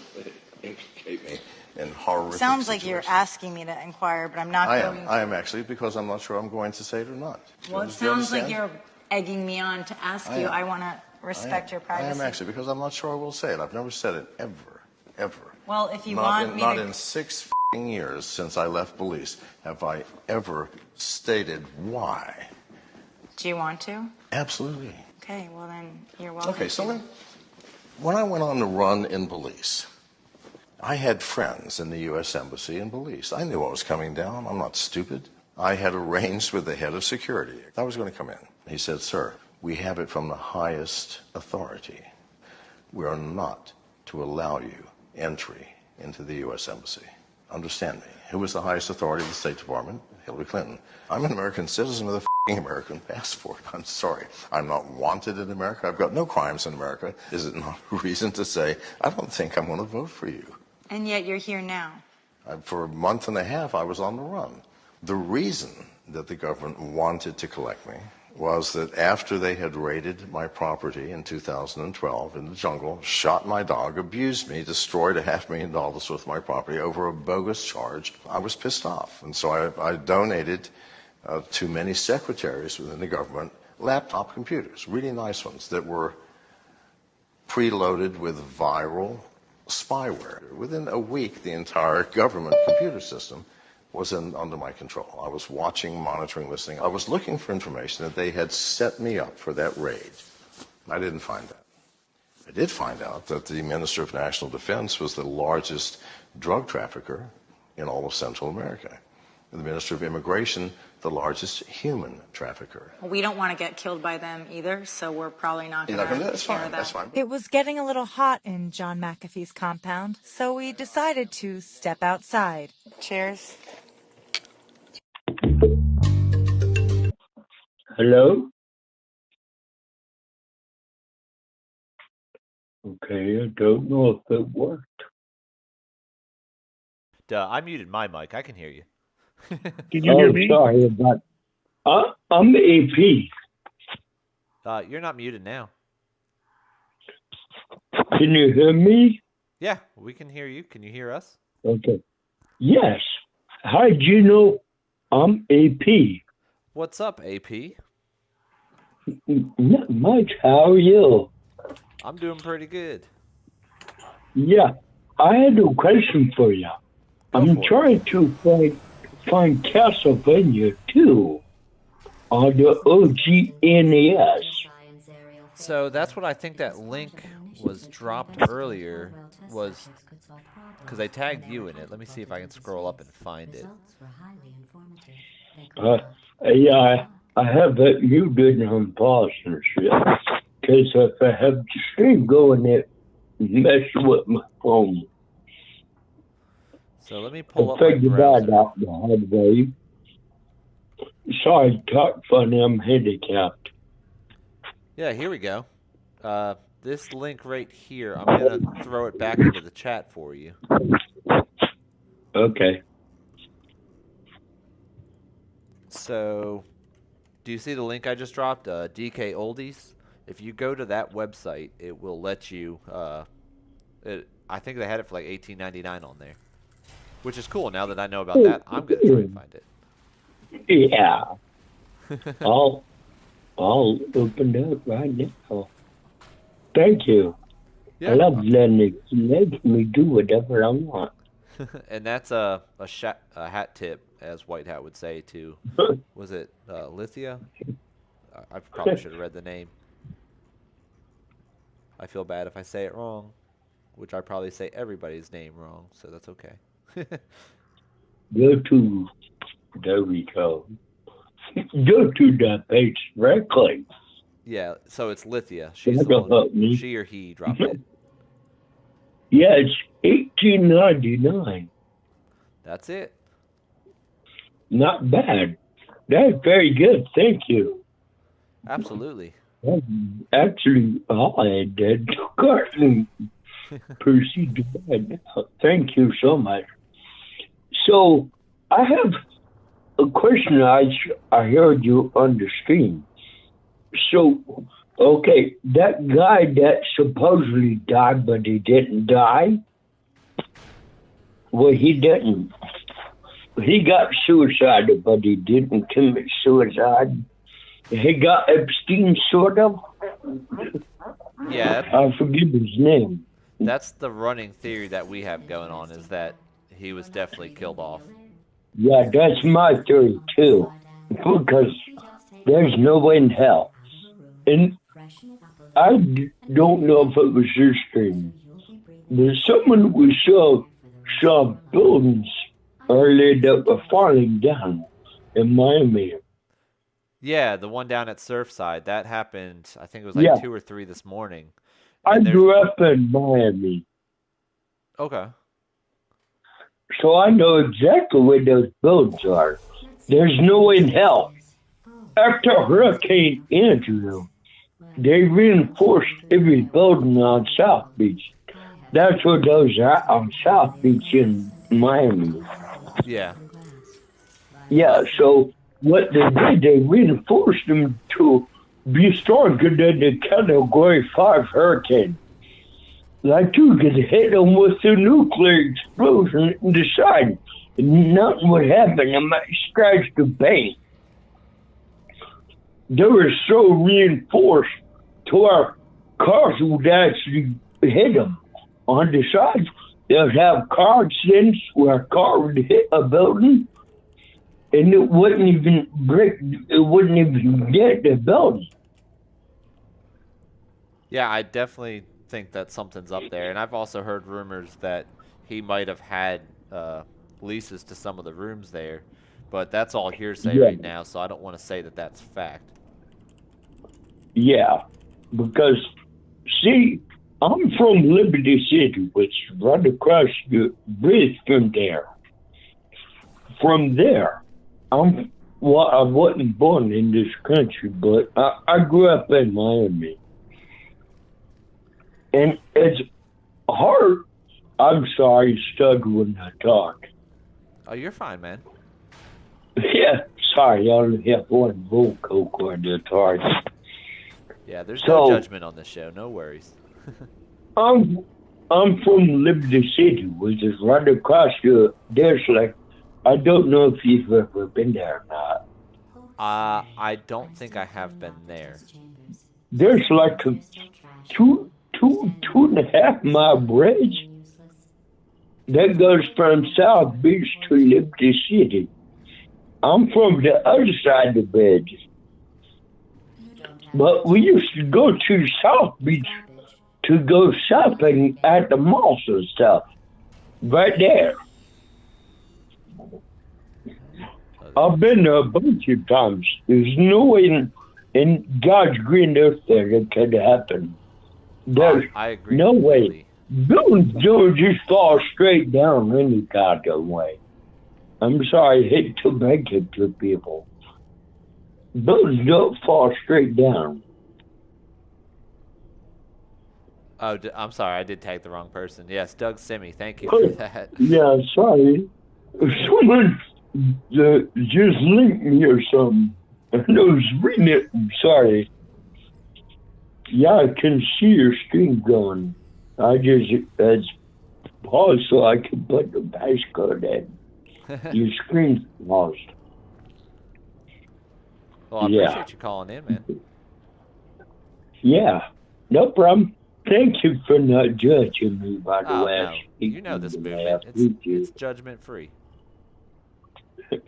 implicate me in horrific Sounds like situations. you're asking me to inquire, but I'm not going to. I am actually, because I'm not sure I'm going to say it or not. Well, it sounds like you're egging me on to ask you. I want to respect your privacy. I am actually, because I'm not sure I will say it. I've never said it, ever. Well, if you Not want in 6 years since I left Belize have I ever stated why. Do you want to? Absolutely. Okay, well then, you're welcome. Okay, so when I went on the run in Belize, I had friends in the U.S. Embassy in Belize. I knew what was coming down. I'm not stupid. I had arranged with the head of security. I was going to come in. He said, "Sir, we have it from the highest authority. We are not to allow you entry into the U.S. Embassy." Understand me. Who was the highest authority of the State Department? Hillary Clinton. I'm an American citizen with a American passport. I'm sorry. I'm not wanted in America. I've got no crimes in America. Is it not a reason to say, I don't think I'm going to vote for you? And yet you're here now. For a month and a half, I was on the run. The reason that the government wanted to collect me was that after they had raided my property in 2012 in the jungle, shot my dog, abused me, destroyed $500,000 worth of my property over a bogus charge, I was pissed off. And so I donated to many secretaries within the government laptop computers, really nice ones, that were preloaded with viral spyware. Within a week, the entire government computer system was under my control. I was watching, monitoring, listening. I was looking for information that they had set me up for that raid. I didn't find that. I did find out that the Minister of National Defense was the largest drug trafficker in all of Central America. And the Minister of Immigration, the largest human trafficker. We don't want to get killed by them either, so we're probably not going to That's share fine. that. That's fine. It was getting a little hot in John McAfee's compound, so we decided to step outside. Cheers. Hello? Okay, I don't know if it worked. I muted my mic. I can hear you. Can you hear me? Sorry about. I'm AP. You're not muted now. Can you hear me? Yeah, we can hear you. Can you hear us? Okay. Yes. How do you know I'm AP? What's up, AP? Not much. How are you? I'm doing pretty good. Yeah. I had a question for you. I'm trying to find Castlevania 2 on the OGNES. So that's what I think that link was dropped earlier, was because I tagged you in it. Let me see if I can scroll up and find it. Yeah, I have it muted on pause and shit. Because if I have the stream going, it messes with my phone. So let me pull up my browser. That out the hard way. Sorry, talk funny, I'm handicapped. Yeah, here we go. This link right here, I'm going to throw it back into the chat for you. Okay. So, do you see the link I just dropped? DK Oldies? If you go to that website, it will let you, I think they had it for like $18.99 on there. Which is cool. Now that I know about that, I'm going to try and find it. Yeah. I'll open it up right now. Thank you. Yeah. I love letting it let me do whatever I want. And that's a hat tip, as White Hat would say, to, was it Lithia? I probably should have read the name. I feel bad if I say it wrong, which I probably say everybody's name wrong, so that's okay. There we go. Go to the page directly. Yeah, so it's Lithia. She's the one, she or he dropped it. Yeah, it's $18.99. That's it. Not bad. That's very good. Thank you. Absolutely. That's actually, all I did. Carson proceed to bed. Thank you so much. So, I have a question. I heard you on the stream. So, okay, that guy that supposedly died, but he didn't die. Well, he didn't. He got suicided, but he didn't commit suicide. He got Epstein, sort of. Yeah, I forget his name. that's the running theory that we have going on is that he was definitely killed off. Yeah, that's my theory too. Because there's no way in hell. And don't know if it was this thing. There's someone we saw buildings earlier that were falling down in Miami. Yeah, the one down at Surfside, that happened, I think it was like Yeah, 2 or 3 this morning. I And there's grew up in Miami, okay. so I know exactly where those buildings are. There's no way in hell. After Hurricane Andrew, they reinforced every building on South Beach. That's what those are on South Beach in Miami. Yeah. Yeah, so what they did, they reinforced them to be stronger than the Category 5 hurricane. Like you could hit them with a nuclear explosion and decide nothing would happen. It might scratch the paint. They were so reinforced to our cars would actually hit them. On the sides, they'd have car accidents where a car would hit a building and it wouldn't even break, it wouldn't even get the building. Yeah, I definitely think that something's up there. And I've also heard rumors that he might have had leases to some of the rooms there. But that's all hearsay Yeah, right now, so I don't want to say that that's fact. yeah. Because, see, I'm from Liberty City, which is right across the bridge from there. From there, I wasn't born in this country, but I grew up in Miami. And it's hard. I'm sorry, stutter when I talk. Oh, you're fine, man. Yeah, sorry, I only have one vocal cord that's hard. Yeah, there's no So, judgment on this show. No worries. I'm I'm from Liberty City, which is right across the. There's like, I don't know if you've ever been there or not. I don't think I have been there. There's like a two and a half mile bridge that goes from South Beach to Liberty City. I'm from the other side of the bridge. But we used to go to South Beach to go shopping at the malls and stuff. Right there. I've been there a bunch of times. There's no way in God's green earth that it could happen. There's I agree no completely. way. Buildings don't just fall straight down any goddamn way. I'm sorry, I hate to break it to people. Buildings don't fall straight down. Oh, I'm sorry. I did tag the wrong person. Yes, Doug Simi. Thank you for that. Yeah, sorry. Someone just linked me or something. I was reading it. I'm sorry. Yeah, I can see your screen going. I just it's paused so I can put the passcode in. Your screen's paused. Well, I appreciate you calling in, man. Yeah, no problem. Thank you for not judging me, by the way. No. You know this movement. It's judgment free.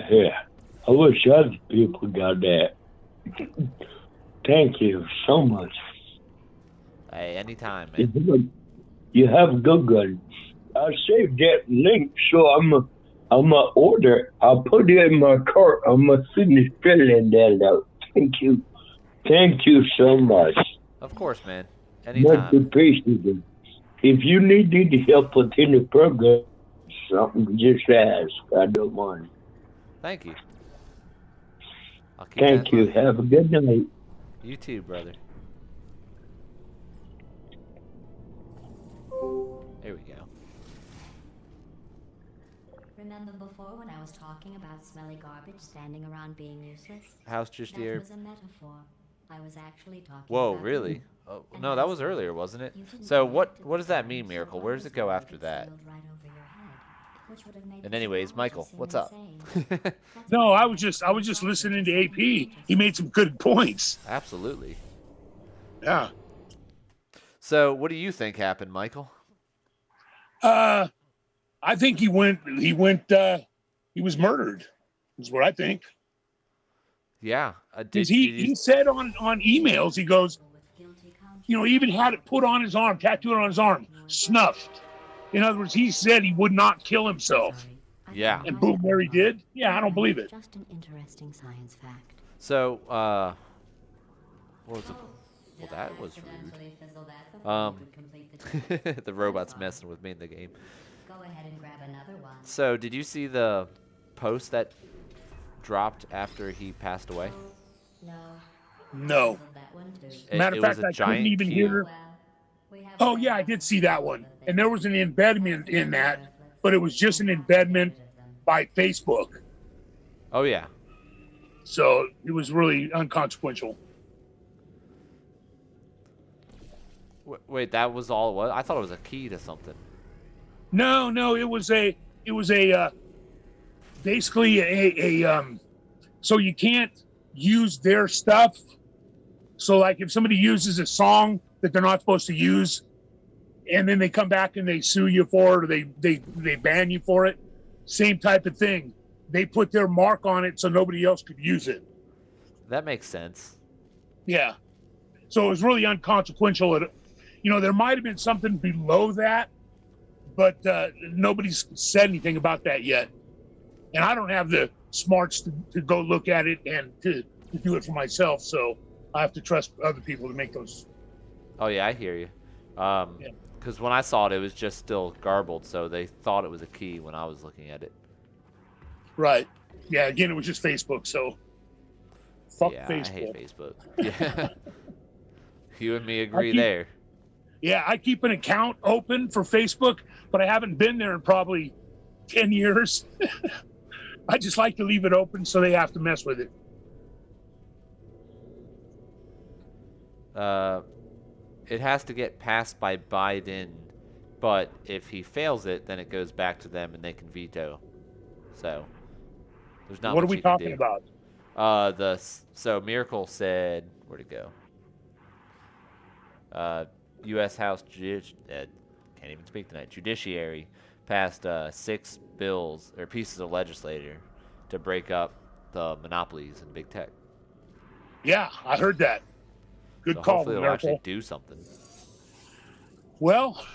Yeah, I wish other people got that. Thank you so much. Hey, anytime, man. You have a good one. I saved that link, so I'm a order. I'll put it in my cart. I'm gonna finish filling that out. Thank you. Thank you so much. Of course, man. Much Anytime. appreciated. If you need any help with any program, something, just ask. I don't mind. Thank you. I'll keep Thank you. Have a good night. You too, brother. There we go. Remember before when I was talking about smelly garbage standing around being useless? How's just That your was a metaphor. I was actually talking Whoa, about really? you. Oh, And no, that was honestly, earlier, wasn't it? you didn't So react to what the does that time, mean, so Miracle? I Where does was it go worried after it that? sailed right over your head, which would have made And the anyways, technology Michael, seem what's up? insane. That's No, why I I was had to just turn the listening into to second AP. He made some consciousness. good points. Absolutely. Yeah. So what do you think happened, Michael? I think he was murdered. Is what I think. Yeah. Because Did you? he said on emails, he goes, he even had it put on his arm, tattooed on his arm, snuffed. In other words, he said he would not kill himself. Yeah. And boom, there he did. Yeah, I don't believe it. Just an interesting science fact. So what was it? Well, that was rude. The robot's messing with me in the game. Go ahead and grab another one. So did you see the post that dropped after he passed away? No. Matter It of was fact, a I couldn't giant even cube. hear. Oh, yeah, I did see that one. And there was an embedment in that, but it was just an embedment by Facebook. Oh, yeah. So it was really unconsequential. Wait, that was all it was? I thought it was a key to something. No, it was basically so you can't use their stuff. So like if somebody uses a song that they're not supposed to use, and then they come back and they sue you for it, or they ban you for it, same type of thing. They put their mark on it so nobody else could use it. That makes sense. Yeah. So it was really unconsequential. There might have been something below that, but nobody's said anything about that yet. And I don't have the smarts to go look at it and to do it for myself. So I have to trust other people to make those. Oh, yeah, I hear you. Because when I saw it, it was just still garbled, so they thought it was a key when I was looking at it. Right. Yeah, again, it was just Facebook, so fuck Facebook. I hate Facebook. Yeah. You and me agree there. Yeah, I keep an account open for Facebook, but I haven't been there in probably 10 years. I just like to leave it open so they have to mess with it. It has to get passed by Biden, but if he fails it, then it goes back to them and they can veto. So there's not What much are we you can talking do. about? So Miracle said, where'd it go? U.S. House can't even speak tonight. Judiciary passed 6 bills or pieces of legislature to break up the monopolies in big tech. Yeah, I heard that. Good So call, hopefully it'll Miracle. actually do something. Well,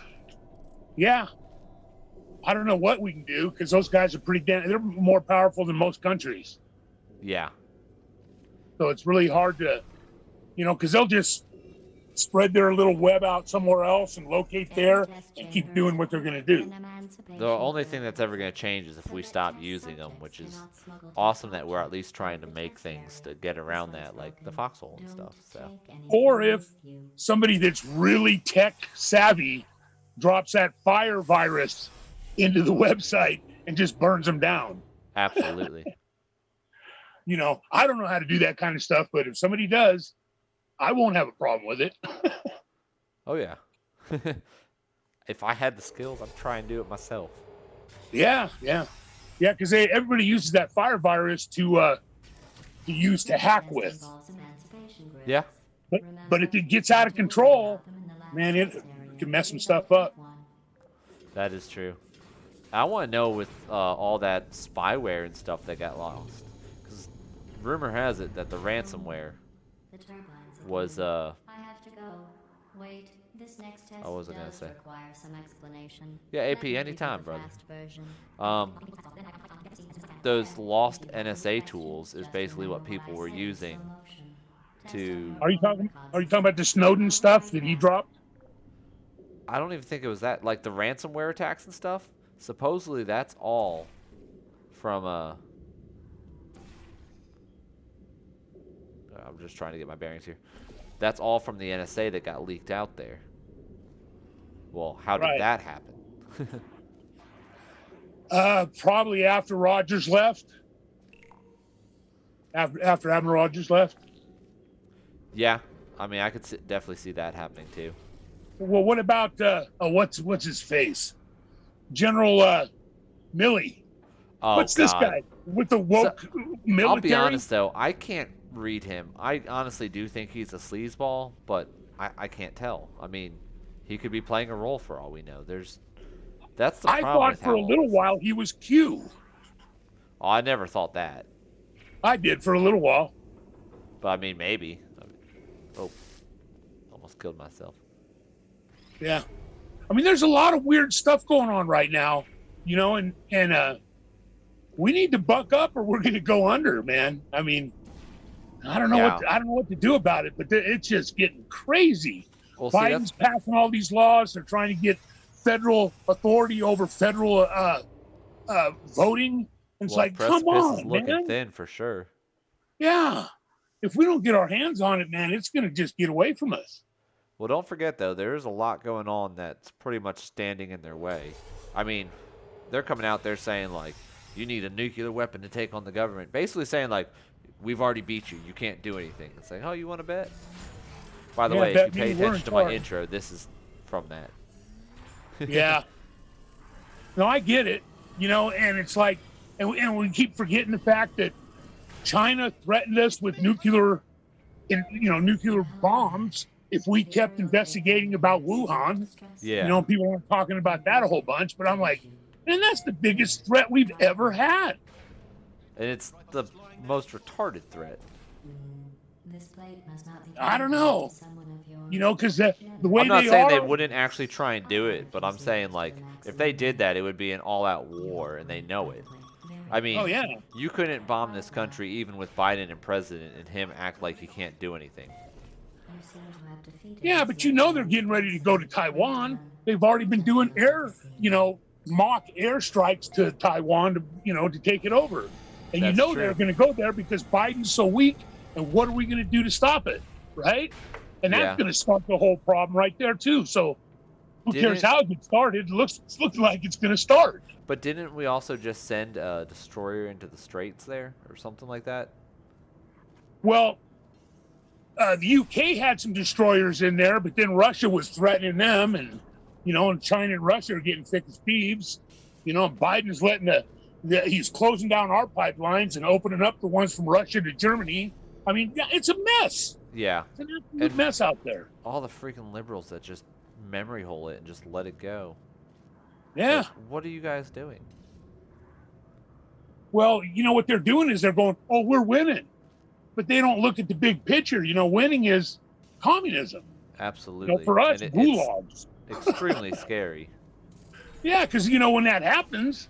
yeah. I don't know what we can do because those guys are they're more powerful than most countries. Yeah. So it's really hard to, because they'll just spread their little web out somewhere else and locate there and keep doing what they're going to do. The only thing that's ever going to change is if we stop using them, which is awesome that we're at least trying to make things to get around that, like the foxhole and stuff. So, or if somebody that's really tech savvy drops that fire virus into the website and just burns them down. Absolutely. I don't know how to do that kind of stuff, but if somebody does, I won't have a problem with it. Oh, yeah. If I had the skills, I'd try and do it myself. Yeah, because everybody uses that fire virus to use to hack with. Yeah. But if it gets out of control, man, it can mess some stuff up. That is true. I want to know with all that spyware and stuff that got lost. Because rumor has it that the ransomware was I have to go. Wait, this next test what was I gonna say? require some explanation. Yeah, AP, anytime, brother. Those lost NSA tools is basically what people were using to. Are you talking about the Snowden stuff that he dropped? I don't even think it was that. Like the ransomware attacks and stuff. Supposedly that's all from I'm just trying to get my bearings here. That's all from the NSA that got leaked out there. Well, how did that happen? Probably after Rogers left. After Admiral Rogers left. Yeah, I mean, I could definitely see that happening too. Well, what about what's his face? General Milley. Oh What's this God. guy with the So woke I'll be military? honest though, I can't read him. I honestly do think he's a sleazeball, but I can't tell. I mean, he could be playing a role for all we know. That's the I problem thought with for how a all little this. while he was Q. Oh, I never thought that, I did for a little while. but I mean maybe. Oh, almost killed myself. Yeah. I mean, there's a lot of weird stuff going on right now, and we need to buck up or we're going to go under, man. I mean, Yeah. I don't know what to do about it, but it's just getting crazy. Well, see, Biden's that's passing all these laws. They're trying to get federal authority over federal voting. And it's well, the like, come precipice is on, looking man. thin for sure. Yeah. If we don't get our hands on it, man, it's going to just get away from us. Well, don't forget though, there is a lot going on that's pretty much standing in their way. I mean, they're coming out there saying like, you need a nuclear weapon to take on the government. Basically saying like, we've already beat you. You can't do anything. It's like, oh, you want to bet? By the Yeah, way, if you bet me pay we're in attention to my charge. intro, this is from that. Yeah. No, I get it. And it's like, and we keep forgetting the fact that China threatened us with nuclear bombs if we kept investigating about Wuhan. Yeah. People aren't talking about that a whole bunch, but I'm like, man, that's the biggest threat we've ever had. And it's the most retarded threat. I don't know. Because the way I'm not they saying are, they wouldn't actually try and do it, but I'm saying like if they did that, it would be an all-out war, and they know it. I mean, oh yeah, you couldn't bomb this country even with Biden and president and him act like he can't do anything. yeah, but they're getting ready to go to Taiwan. They've already been doing mock airstrikes to Taiwan to take it over. And That's true. they're going to go there because Biden's so weak. And what are we going to do to stop it? Right? And that's Yeah. going to start the whole problem right there too. So who cares how it gets started? It looks like it's going to start. But didn't we also just send a destroyer into the straits there or something like that? Well, the UK had some destroyers in there, but then Russia was threatening them, and and China and Russia are getting thick as thieves. Biden's letting he's closing down our pipelines and opening up the ones from Russia to Germany. I mean, it's a mess. Yeah. It's an absolute mess out there. All the freaking liberals that just memory hole it and just let it go. Yeah. Like, what are you guys doing? Well, what they're doing is they're going, oh, we're winning. But they don't look at the big picture. Winning is communism. Absolutely. For us, gulags. It's extremely scary. Yeah, because, when that happens,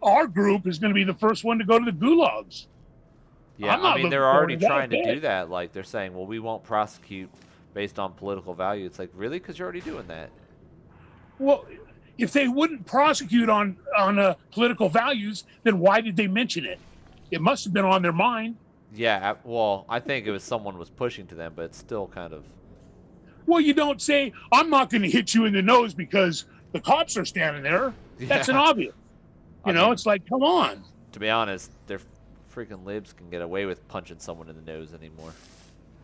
our group is going to be the first one to go to the gulags. Yeah, I mean, they're already trying to do that. Like, they're saying, well, we won't prosecute based on political value. It's like, really? Because you're already doing that. Well, if they wouldn't prosecute on political values, then why did they mention it? It must have been on their mind. Yeah, well, I think it was someone was pushing to them, but it's still kind of... Well, you don't say, I'm not going to hit you in the nose because the cops are standing there. Yeah. That's an obvious. I mean, it's like, come on. To be honest, they're freaking libs can get away with punching someone in the nose anymore.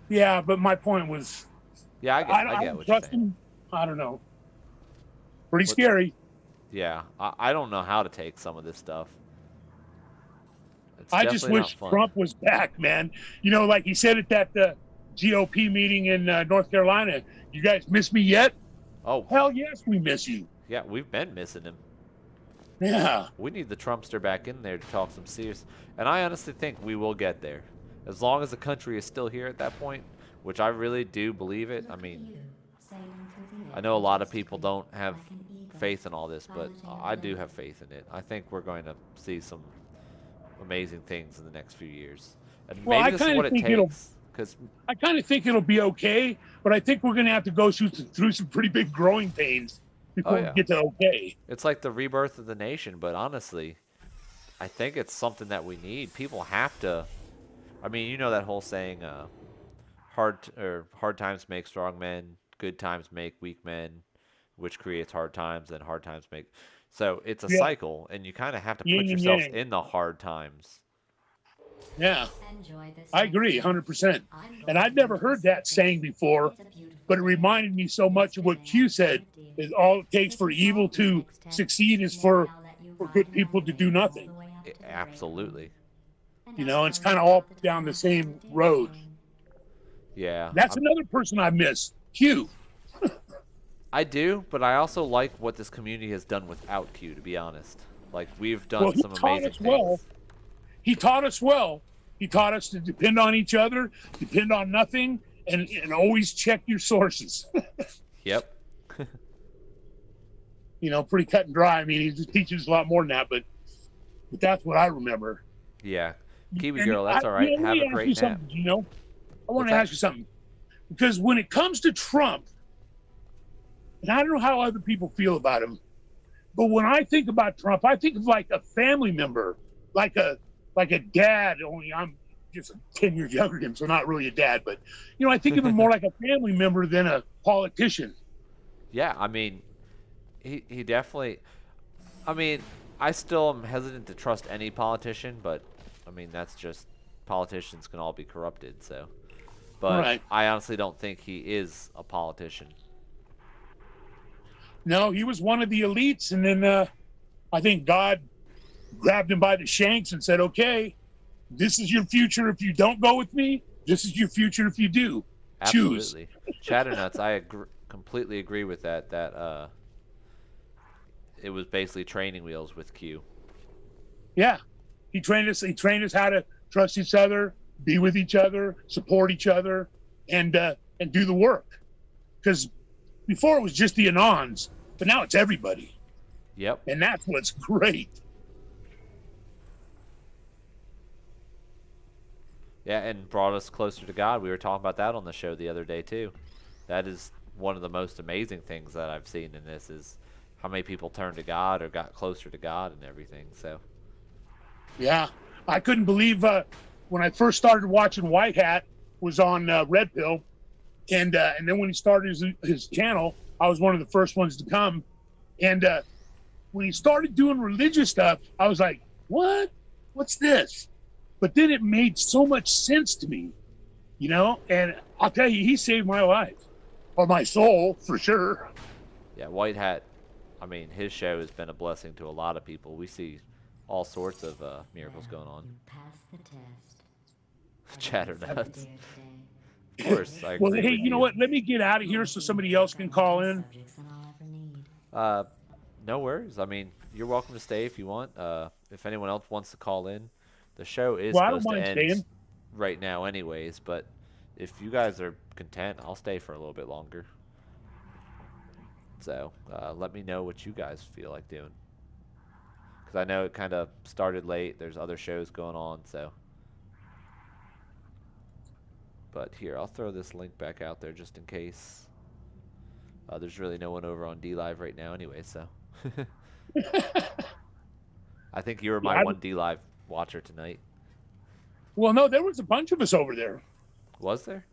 Yeah, but my point was... Yeah, I get what you're saying. I don't know. Pretty scary. Yeah, I don't know how to take some of this stuff. I just wish Trump was back, man. Like he said at that GOP meeting in North Carolina, you guys miss me yet? Oh. Hell yes, we miss you. Yeah, we've been missing him. Yeah. We need the Trumpster back in there to talk some serious. And I honestly think we will get there. As long as the country is still here at that point, which I really do believe it. I mean, I know a lot of people don't have faith in all this, but I do have faith in it. I think we're going to see some amazing things in the next few years. And maybe this is what it takes. I kind of think it'll be okay, but I think we're going to have to go through some pretty big growing pains before we get to okay. It's like the rebirth of the nation, but honestly, I think it's something that we need. People have to. I mean, that whole saying, hard times make strong men, good times make weak men, which creates hard times, and hard times make. So it's a cycle, and you kind of have to put yourself in the hard times. Yeah, Enjoy this I agree, 100%. And I'd never heard that saying before, but it reminded me so much of what Q said: is all it takes for evil to succeed is for good people to do nothing. Absolutely. You know, it's kind of all down the same road. Yeah. That's another person I miss, Q. I do, but I also like what this community has done without Q, to be honest. Like, we've done Well, he some taught amazing us well. things. He taught us well. He taught us to depend on each other, depend on nothing, and always check your sources. Yep. You know, pretty cut and dry. I mean, he teaches a lot more than that, but that's what I remember. Yeah. Kiwi And girl, that's all right. Have a great nap. You know, I want What's to that? ask you something, because when it comes to Trump, and I don't know how other people feel about him, but when I think about Trump, I think of like a family member, like a dad. Only I'm just 10 years younger than him, so not really a dad. But you know, I think of him more like a family member than a politician. Yeah, I mean, he definitely. I mean, I still am hesitant to trust any politician, but I mean that's just politicians can all be corrupted. So, but Right. I honestly don't think he is a politician. No, he was one of the elites, and then I think God grabbed him by the shanks and said, "Okay, this is your future. If you don't go with me, this is your future. If you do, choose." Absolutely, Chatternuts. I completely agree with that. That it was basically training wheels with Q. Yeah, he trained us. He trained us how to trust each other, be with each other, support each other, and do the work. Because before it was just the Anons, but now it's everybody. Yep. And that's what's great. Yeah, and brought us closer to God. We were talking about that on the show the other day too. That is one of the most amazing things that I've seen in this is how many people turned to God or got closer to God and everything. So. Yeah, I couldn't believe when I first started watching White Hat was on Red Pill, and then when he started his channel, I was one of the first ones to come, and when he started doing religious stuff, I was like, "What? What's this?" But then it made so much sense to me, you know. And I'll tell you, he saved my life, or my soul for sure. Yeah, White Hat. I mean, his show has been a blessing to a lot of people. We see all sorts of miracles going on. You pass the test. Chatternuts. Of course, I Well, agree hey, with you know what? Let me get out of here so somebody else can call in. No worries. I mean, you're welcome to stay if you want. If anyone else wants to call in, the show is Well, I don't supposed to mind end staying. right now anyways, but if you guys are content, I'll stay for a little bit longer. So let me know what you guys feel like doing. Because I know it kind of started late. There's other shows going on, so. But here, I'll throw this link back out there just in case. There's really no one over on D Live right now anyway, so. I think you were my one D Live watcher tonight. Well, no, there was a bunch of us over there. Was there?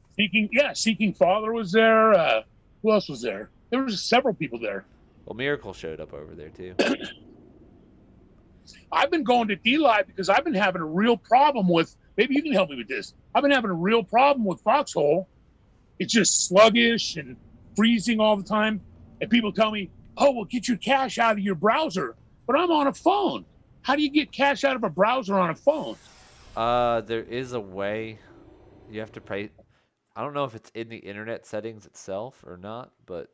Seeking Father was there. Who else was there? There was several people there. Well, Miracle showed up over there too. I've been going to D Live because I've been having a real problem with. Maybe you can help me with this. I've been having a real problem with Foxhole. It's just sluggish and freezing all the time. And people tell me, "Oh, well, get your cash out of your browser." But I'm on a phone. How do you get cash out of a browser on a phone? There is a way. You have to pay. I don't know if it's in the internet settings itself or not, but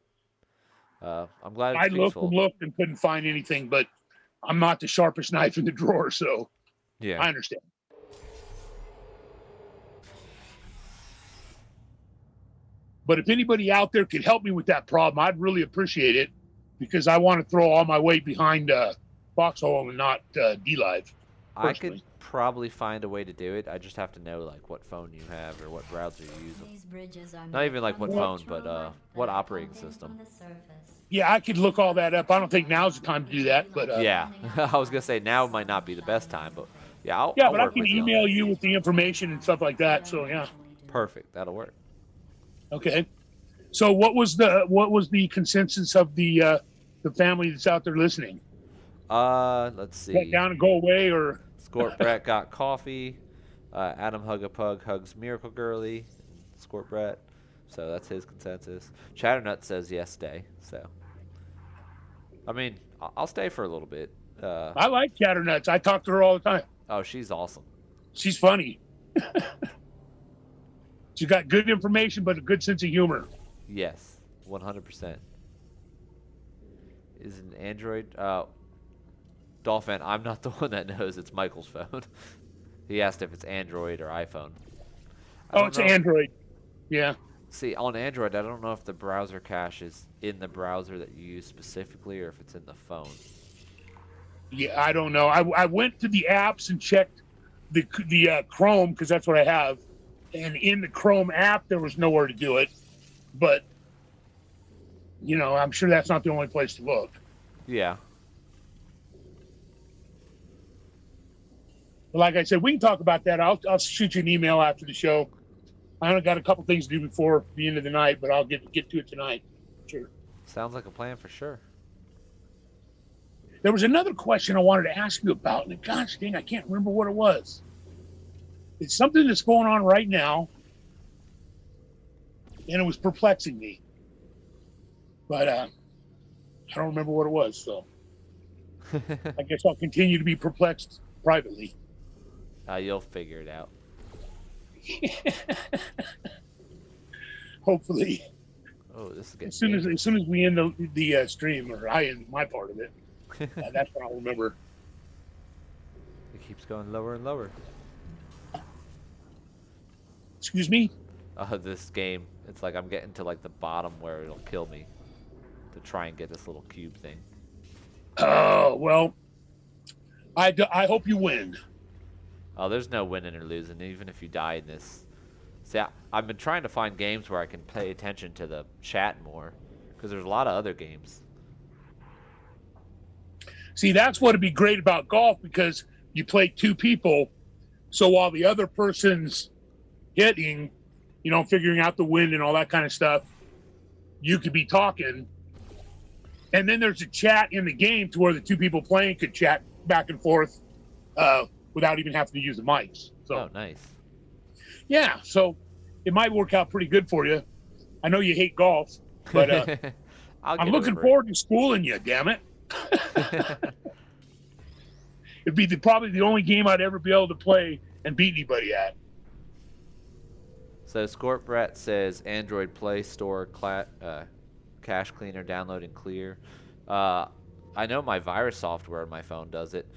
I'm glad it's I looked peaceful. and looked and couldn't find anything, but I'm not the sharpest knife in the drawer, so yeah, I understand. But if anybody out there could help me with that problem, I'd really appreciate it because I want to throw all my weight behind Foxhole and not D-Live. I could probably find a way to do it. I just have to know like what phone you have or what browser you're using. Not even like what phone, but what operating system. Yeah, I could look all that up. I don't think now's the time to do that, but yeah, I was gonna say now might not be the best time, but yeah, I'll but I work can with you on email that. you with the information and stuff like that. So yeah. Perfect, that'll work. Okay. So what was the consensus of the family that's out there listening? Let's see. Get down and go away, or Squirt Brat got coffee. Adam Hugapug hugs Miracle Girly, Squirt Brat. So that's his consensus. Chatternut says yes, stay. So, I mean, I'll stay for a little bit. I like Chatternuts. I talk to her all the time. Oh, she's awesome. She's funny. She's got good information, but a good sense of humor. Yes, 100%. Is an Android? Dolphin, I'm not the one that knows. It's Michael's phone. He asked if it's Android or iPhone. Oh, it's Android. Yeah. See, on Android, I don't know if the browser cache is in the browser that you use specifically or if it's in the phone. Yeah, I don't know. I went to the apps and checked the Chrome, because that's what I have. And in the Chrome app, there was nowhere to do it. But, you know, I'm sure that's not the only place to look. Yeah. But like I said, we can talk about that. I'll shoot you an email after the show. I only got a couple things to do before the end of the night, but I'll get to it tonight. Sure. Sounds like a plan for sure. There was another question I wanted to ask you about, and gosh dang, I can't remember what it was. It's something that's going on right now, and it was perplexing me. But I don't remember what it was, so I guess I'll continue to be perplexed privately. You'll figure it out. Hopefully. Oh, this is getting as soon as we end the stream, or I end my part of it, that's when I'll remember. It keeps going lower and lower. Excuse me? This game, it's like I'm getting to like the bottom where it'll kill me to try and get this little cube thing. Oh, well, I hope you win. Oh, there's no winning or losing, even if you die in this. See, I've been trying to find games where I can pay attention to the chat more, because there's a lot of other games. See, that's what would be great about golf, because you play two people, so while the other person's hitting, you know, figuring out the wind and all that kind of stuff, you could be talking. And then there's a chat in the game to where the two people playing could chat back and forth without even having to use the mics. So, oh, nice. Yeah, so it might work out pretty good for you. I know you hate golf, but I'm looking forward to schooling you, damn it. It'd be probably the only game I'd ever be able to play and beat anybody at. So Squirt Brat says Android Play Store cache cleaner, download and clear. I know my virus software on my phone does it.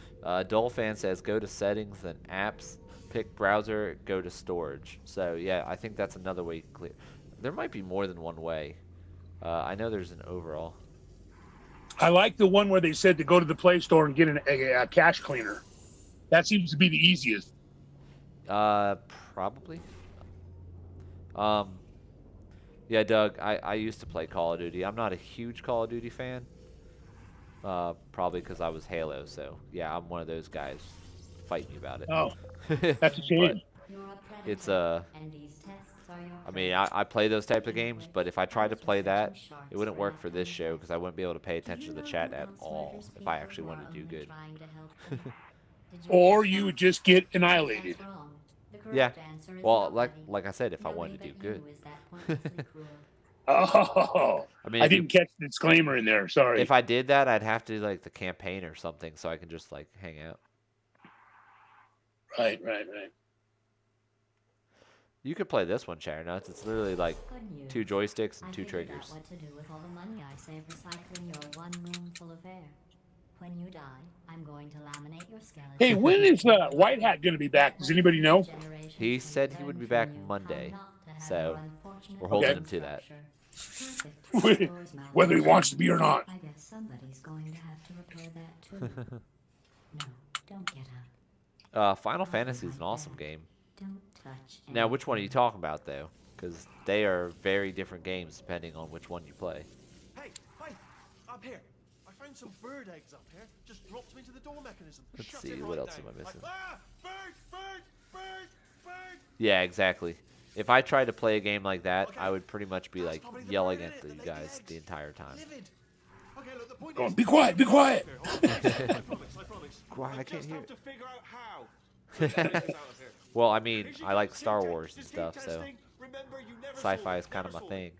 Dolphin says go to settings, then apps, pick browser, go to storage. So yeah, I think that's another way to clear. There might be more than one way. I know there's an overall. I like the one where they said to go to the Play Store and get a cache cleaner. That seems to be the easiest. Probably. Yeah, Doug, I used to play Call of Duty. I'm not a huge Call of Duty fan. Probably because I was Halo, so yeah, I'm one of those guys. Fight me about it. Oh, that's a shame. It's I mean, I play those types of games, but if I tried to play that, it wouldn't work for this show because I wouldn't be able to pay attention to the chat at all if I actually wanted to do good. Or you would just get annihilated. Yeah. Well, like I said, if I wanted to do good. Oh, I mean, I didn't catch the disclaimer in there. Sorry. If I did that, I'd have to do like the campaign or something, so I can just like hang out. Right. You could play this one, Nuts. It's literally like 2 joysticks and 2 triggers. What to do with all the money I save recycling your one room full of air. When you die, I'm going to laminate your skeleton. Hey, when is White Hat going to be back? Does anybody know? He said he would be back Monday, so we're holding him to that. Whether he wants to be or not. I guess somebody's going to have to repair that too. No, don't get up. Final Fantasy is an awesome game. Don't touch. Now, which one are you talking about, though? Because they are very different games depending on which one you play. Hey, up here. I found some bird eggs up here. Just dropped them into the door mechanism. Let's see, what else am I missing? Bird! Yeah, exactly. If I tried to play a game like that, I would pretty much be like yelling at you guys the entire time. Go on, be quiet. I promise. Quiet, I can't hear. To figure out how. Well, I mean, I like Star Wars and stuff, so sci-fi is kind of my thing.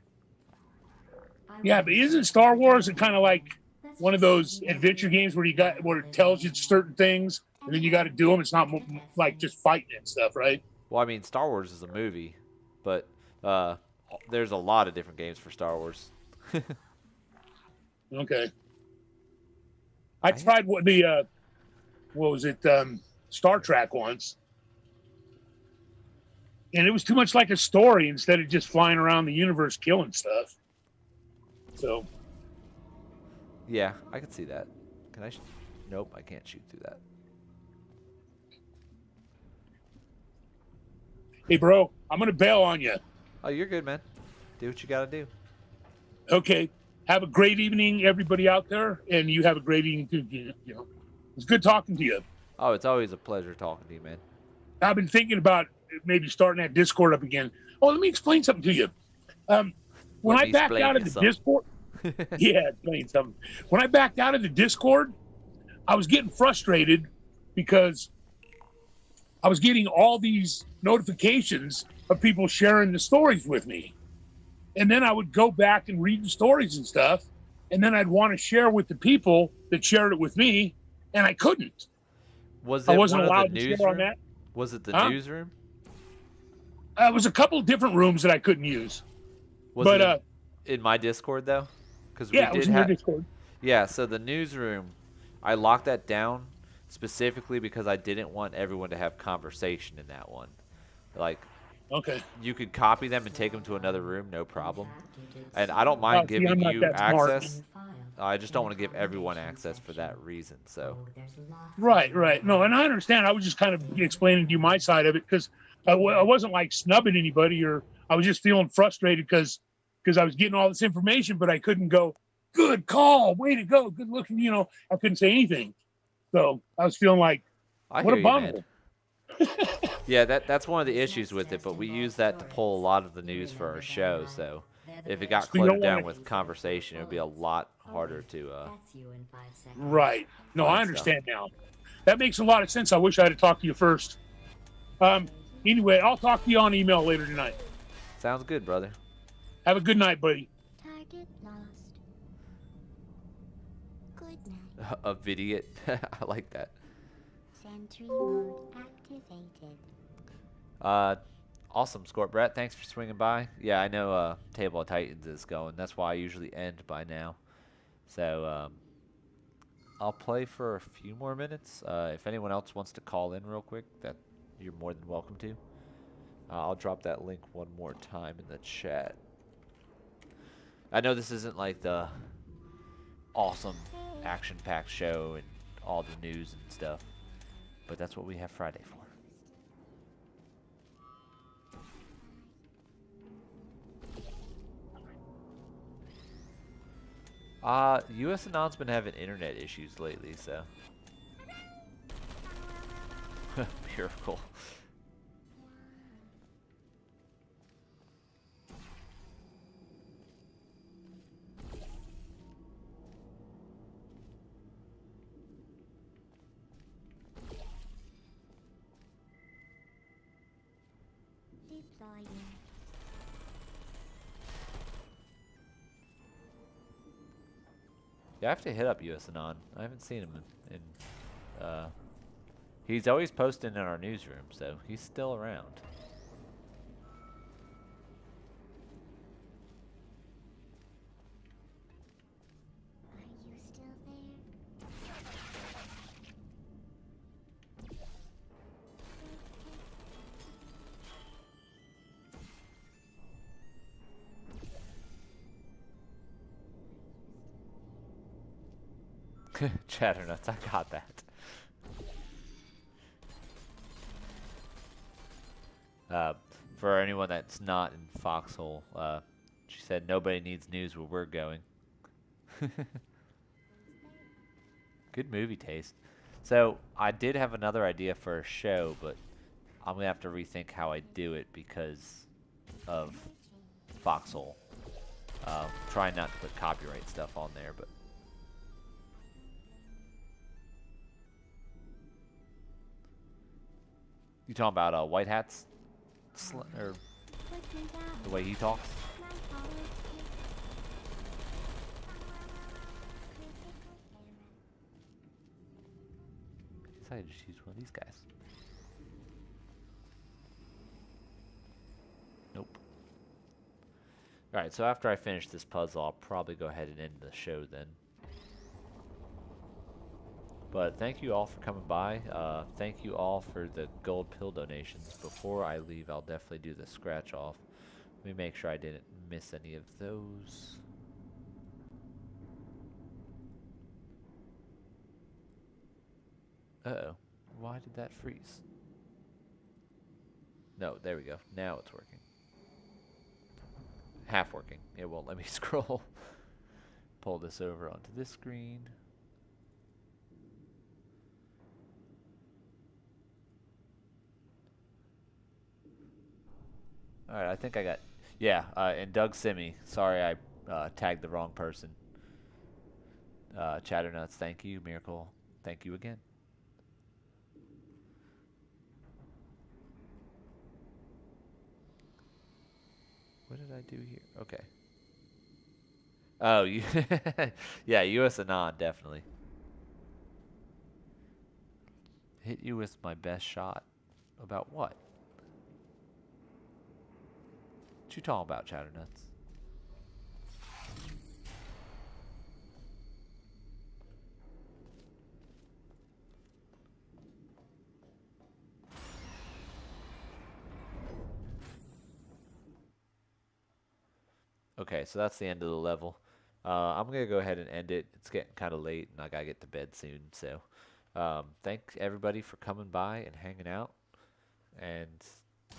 Yeah, but isn't Star Wars kind of like one of those adventure games where it tells you certain things and then you got to do them? It's not like just fighting and stuff, right? Well, I mean, Star Wars is a movie, but there's a lot of different games for Star Wars. Okay. I tried what was it? Star Trek once. And it was too much like a story instead of just flying around the universe killing stuff. So. Yeah, I can see that. Can I? Nope, I can't shoot through that. Hey, bro, I'm going to bail on you. Oh, you're good, man. Do what you got to do. Okay. Have a great evening, everybody out there. And you have a great evening, too. You know, it's good talking to you. Oh, it's always a pleasure talking to you, man. I've been thinking about maybe starting that Discord up again. Oh, let me explain something to you. When I backed out of the Discord, yeah, explain something. When I backed out of the Discord, I was getting frustrated because I was getting all these notifications of people sharing the stories with me. And then I would go back and read the stories and stuff. And then I'd want to share with the people that shared it with me, and I couldn't. I wasn't allowed to share on that. Was it the newsroom? It was a couple of different rooms that I couldn't use. Was it in my Discord, though? Because yeah, it was in your Discord. Yeah, so the newsroom, I locked that down specifically because I didn't want everyone to have conversation in that one. Like, okay, you could copy them and take them to another room, no problem. And I don't mind giving you access. I just don't want to give everyone access for that reason. So. Right. No, and I understand. I was just kind of explaining to you my side of it because I wasn't like snubbing anybody, or I was just feeling frustrated because I was getting all this information, but I couldn't go, good call, way to go, good looking. You know, I couldn't say anything. So I was feeling like, what a bummer. Yeah, that's one of the issues with it, but we use that to pull a lot of the news for our show. So if it got cluttered down with conversation, it would be a lot harder to. Right. No, I understand now. That makes a lot of sense. I wish I had talked to you first. Anyway, I'll talk to you on email later tonight. Sounds good, brother. Have a good night, buddy. Target lost. Good night. A vidiot. I like that. Sentry mode activated. Awesome, Squirt Brett. Thanks for swinging by. Yeah, I know Table of Titans is going. That's why I usually end by now. So I'll play for a few more minutes. If anyone else wants to call in real quick, that you're more than welcome to. I'll drop that link one more time in the chat. I know this isn't like the awesome action-packed show and all the news and stuff, but that's what we have Friday for. US Anon's been having internet issues lately, so. Miracle. Yeah, I have to hit up US Anon. I haven't seen him in he's always posting in our newsroom, so he's still around. Are you still there? Chatternuts, I got that. For anyone that's not in Foxhole, she said nobody needs news where we're going. Good movie taste. So I did have another idea for a show, but I'm gonna have to rethink how I do it because of Foxhole. Trying not to put copyright stuff on there, but. You talking about White Hats? Or the way he talks? I decided to choose one of these guys. Nope. Alright, so after I finish this puzzle, I'll probably go ahead and end the show then. But thank you all for coming by. Thank you all for the gold pill donations. Before I leave, I'll definitely do the scratch off. Let me make sure I didn't miss any of those. Uh-oh. Why did that freeze? No, there we go. Now it's working. Half working. It won't let me scroll. Pull this over onto this screen. Alright, I think I got... Yeah, and Doug Simi. Sorry I tagged the wrong person. Chatternuts, thank you. Miracle, thank you again. What did I do here? Okay. Oh, you... yeah, US Anon, definitely. Hit you with my best shot. About what? What you talking about, Chatternuts? Okay, so that's the end of the level. I'm going to go ahead and end it. It's getting kind of late, and I got to get to bed soon. So, thanks everybody for coming by and hanging out. And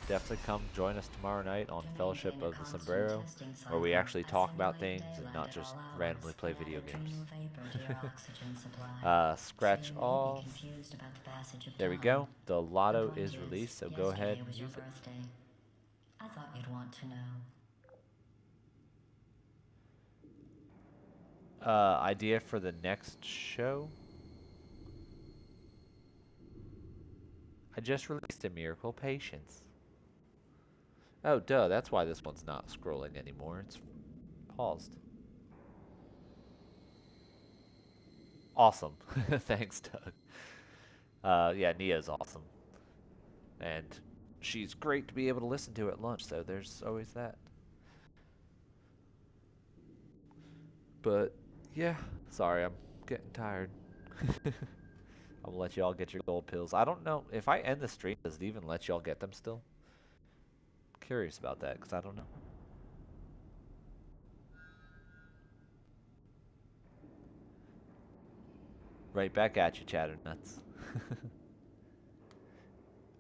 definitely come join us tomorrow night on Fellowship of the Sombrero, where we actually talk about things and not just randomly play video games. Scratch off. There we go. The lotto is released, so go ahead and use it. I thought you'd want to know. Idea for the next show? I just released a Miracle Patience. Oh, duh, that's why this one's not scrolling anymore. It's paused. Awesome. Thanks, Doug. Yeah, Nia's awesome. And she's great to be able to listen to at lunch, so there's always that. But, yeah, sorry, I'm getting tired. I'm gonna let y'all get your gold pills. I don't know, if I end the stream, does it even let y'all get them still? Curious about that, because I don't know. Right back at you, Chatternuts.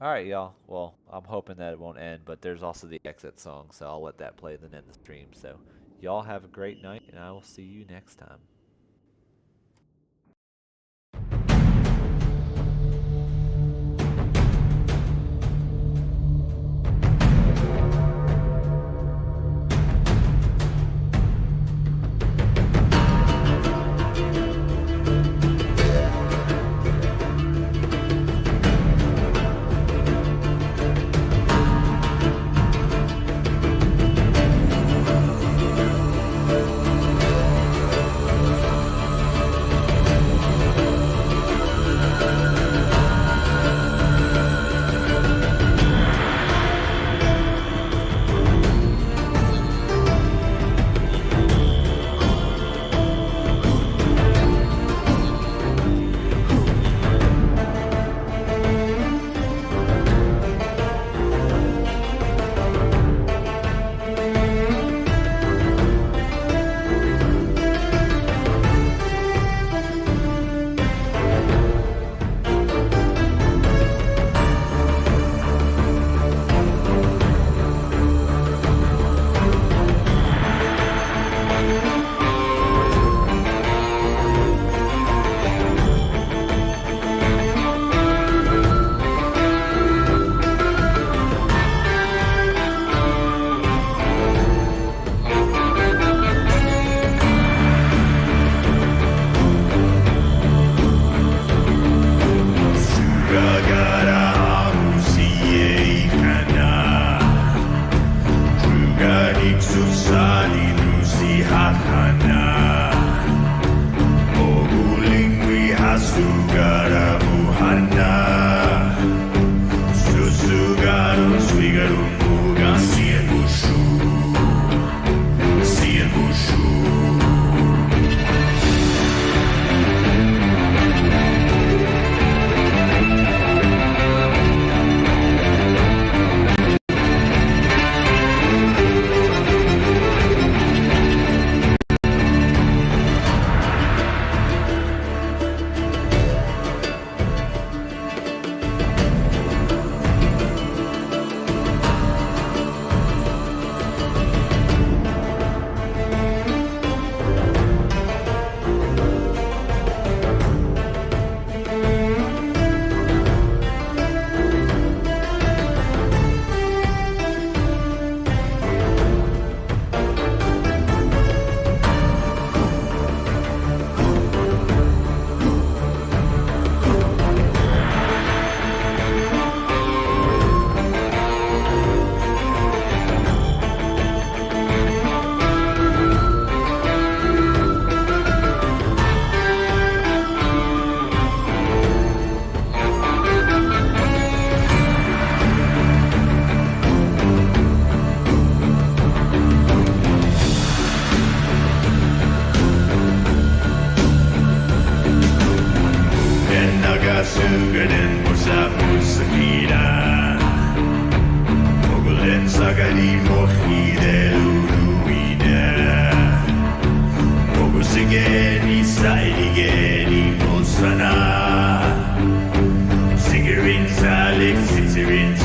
Alright, y'all. Well, I'm hoping that it won't end, but there's also the exit song, so I'll let that play then end the stream. So, y'all have a great night, and I will see you next time. Sagaden musa musakira Mogulen sagari mohide luruida Mogusigeni sairigeni musana Sigarin salik sitirin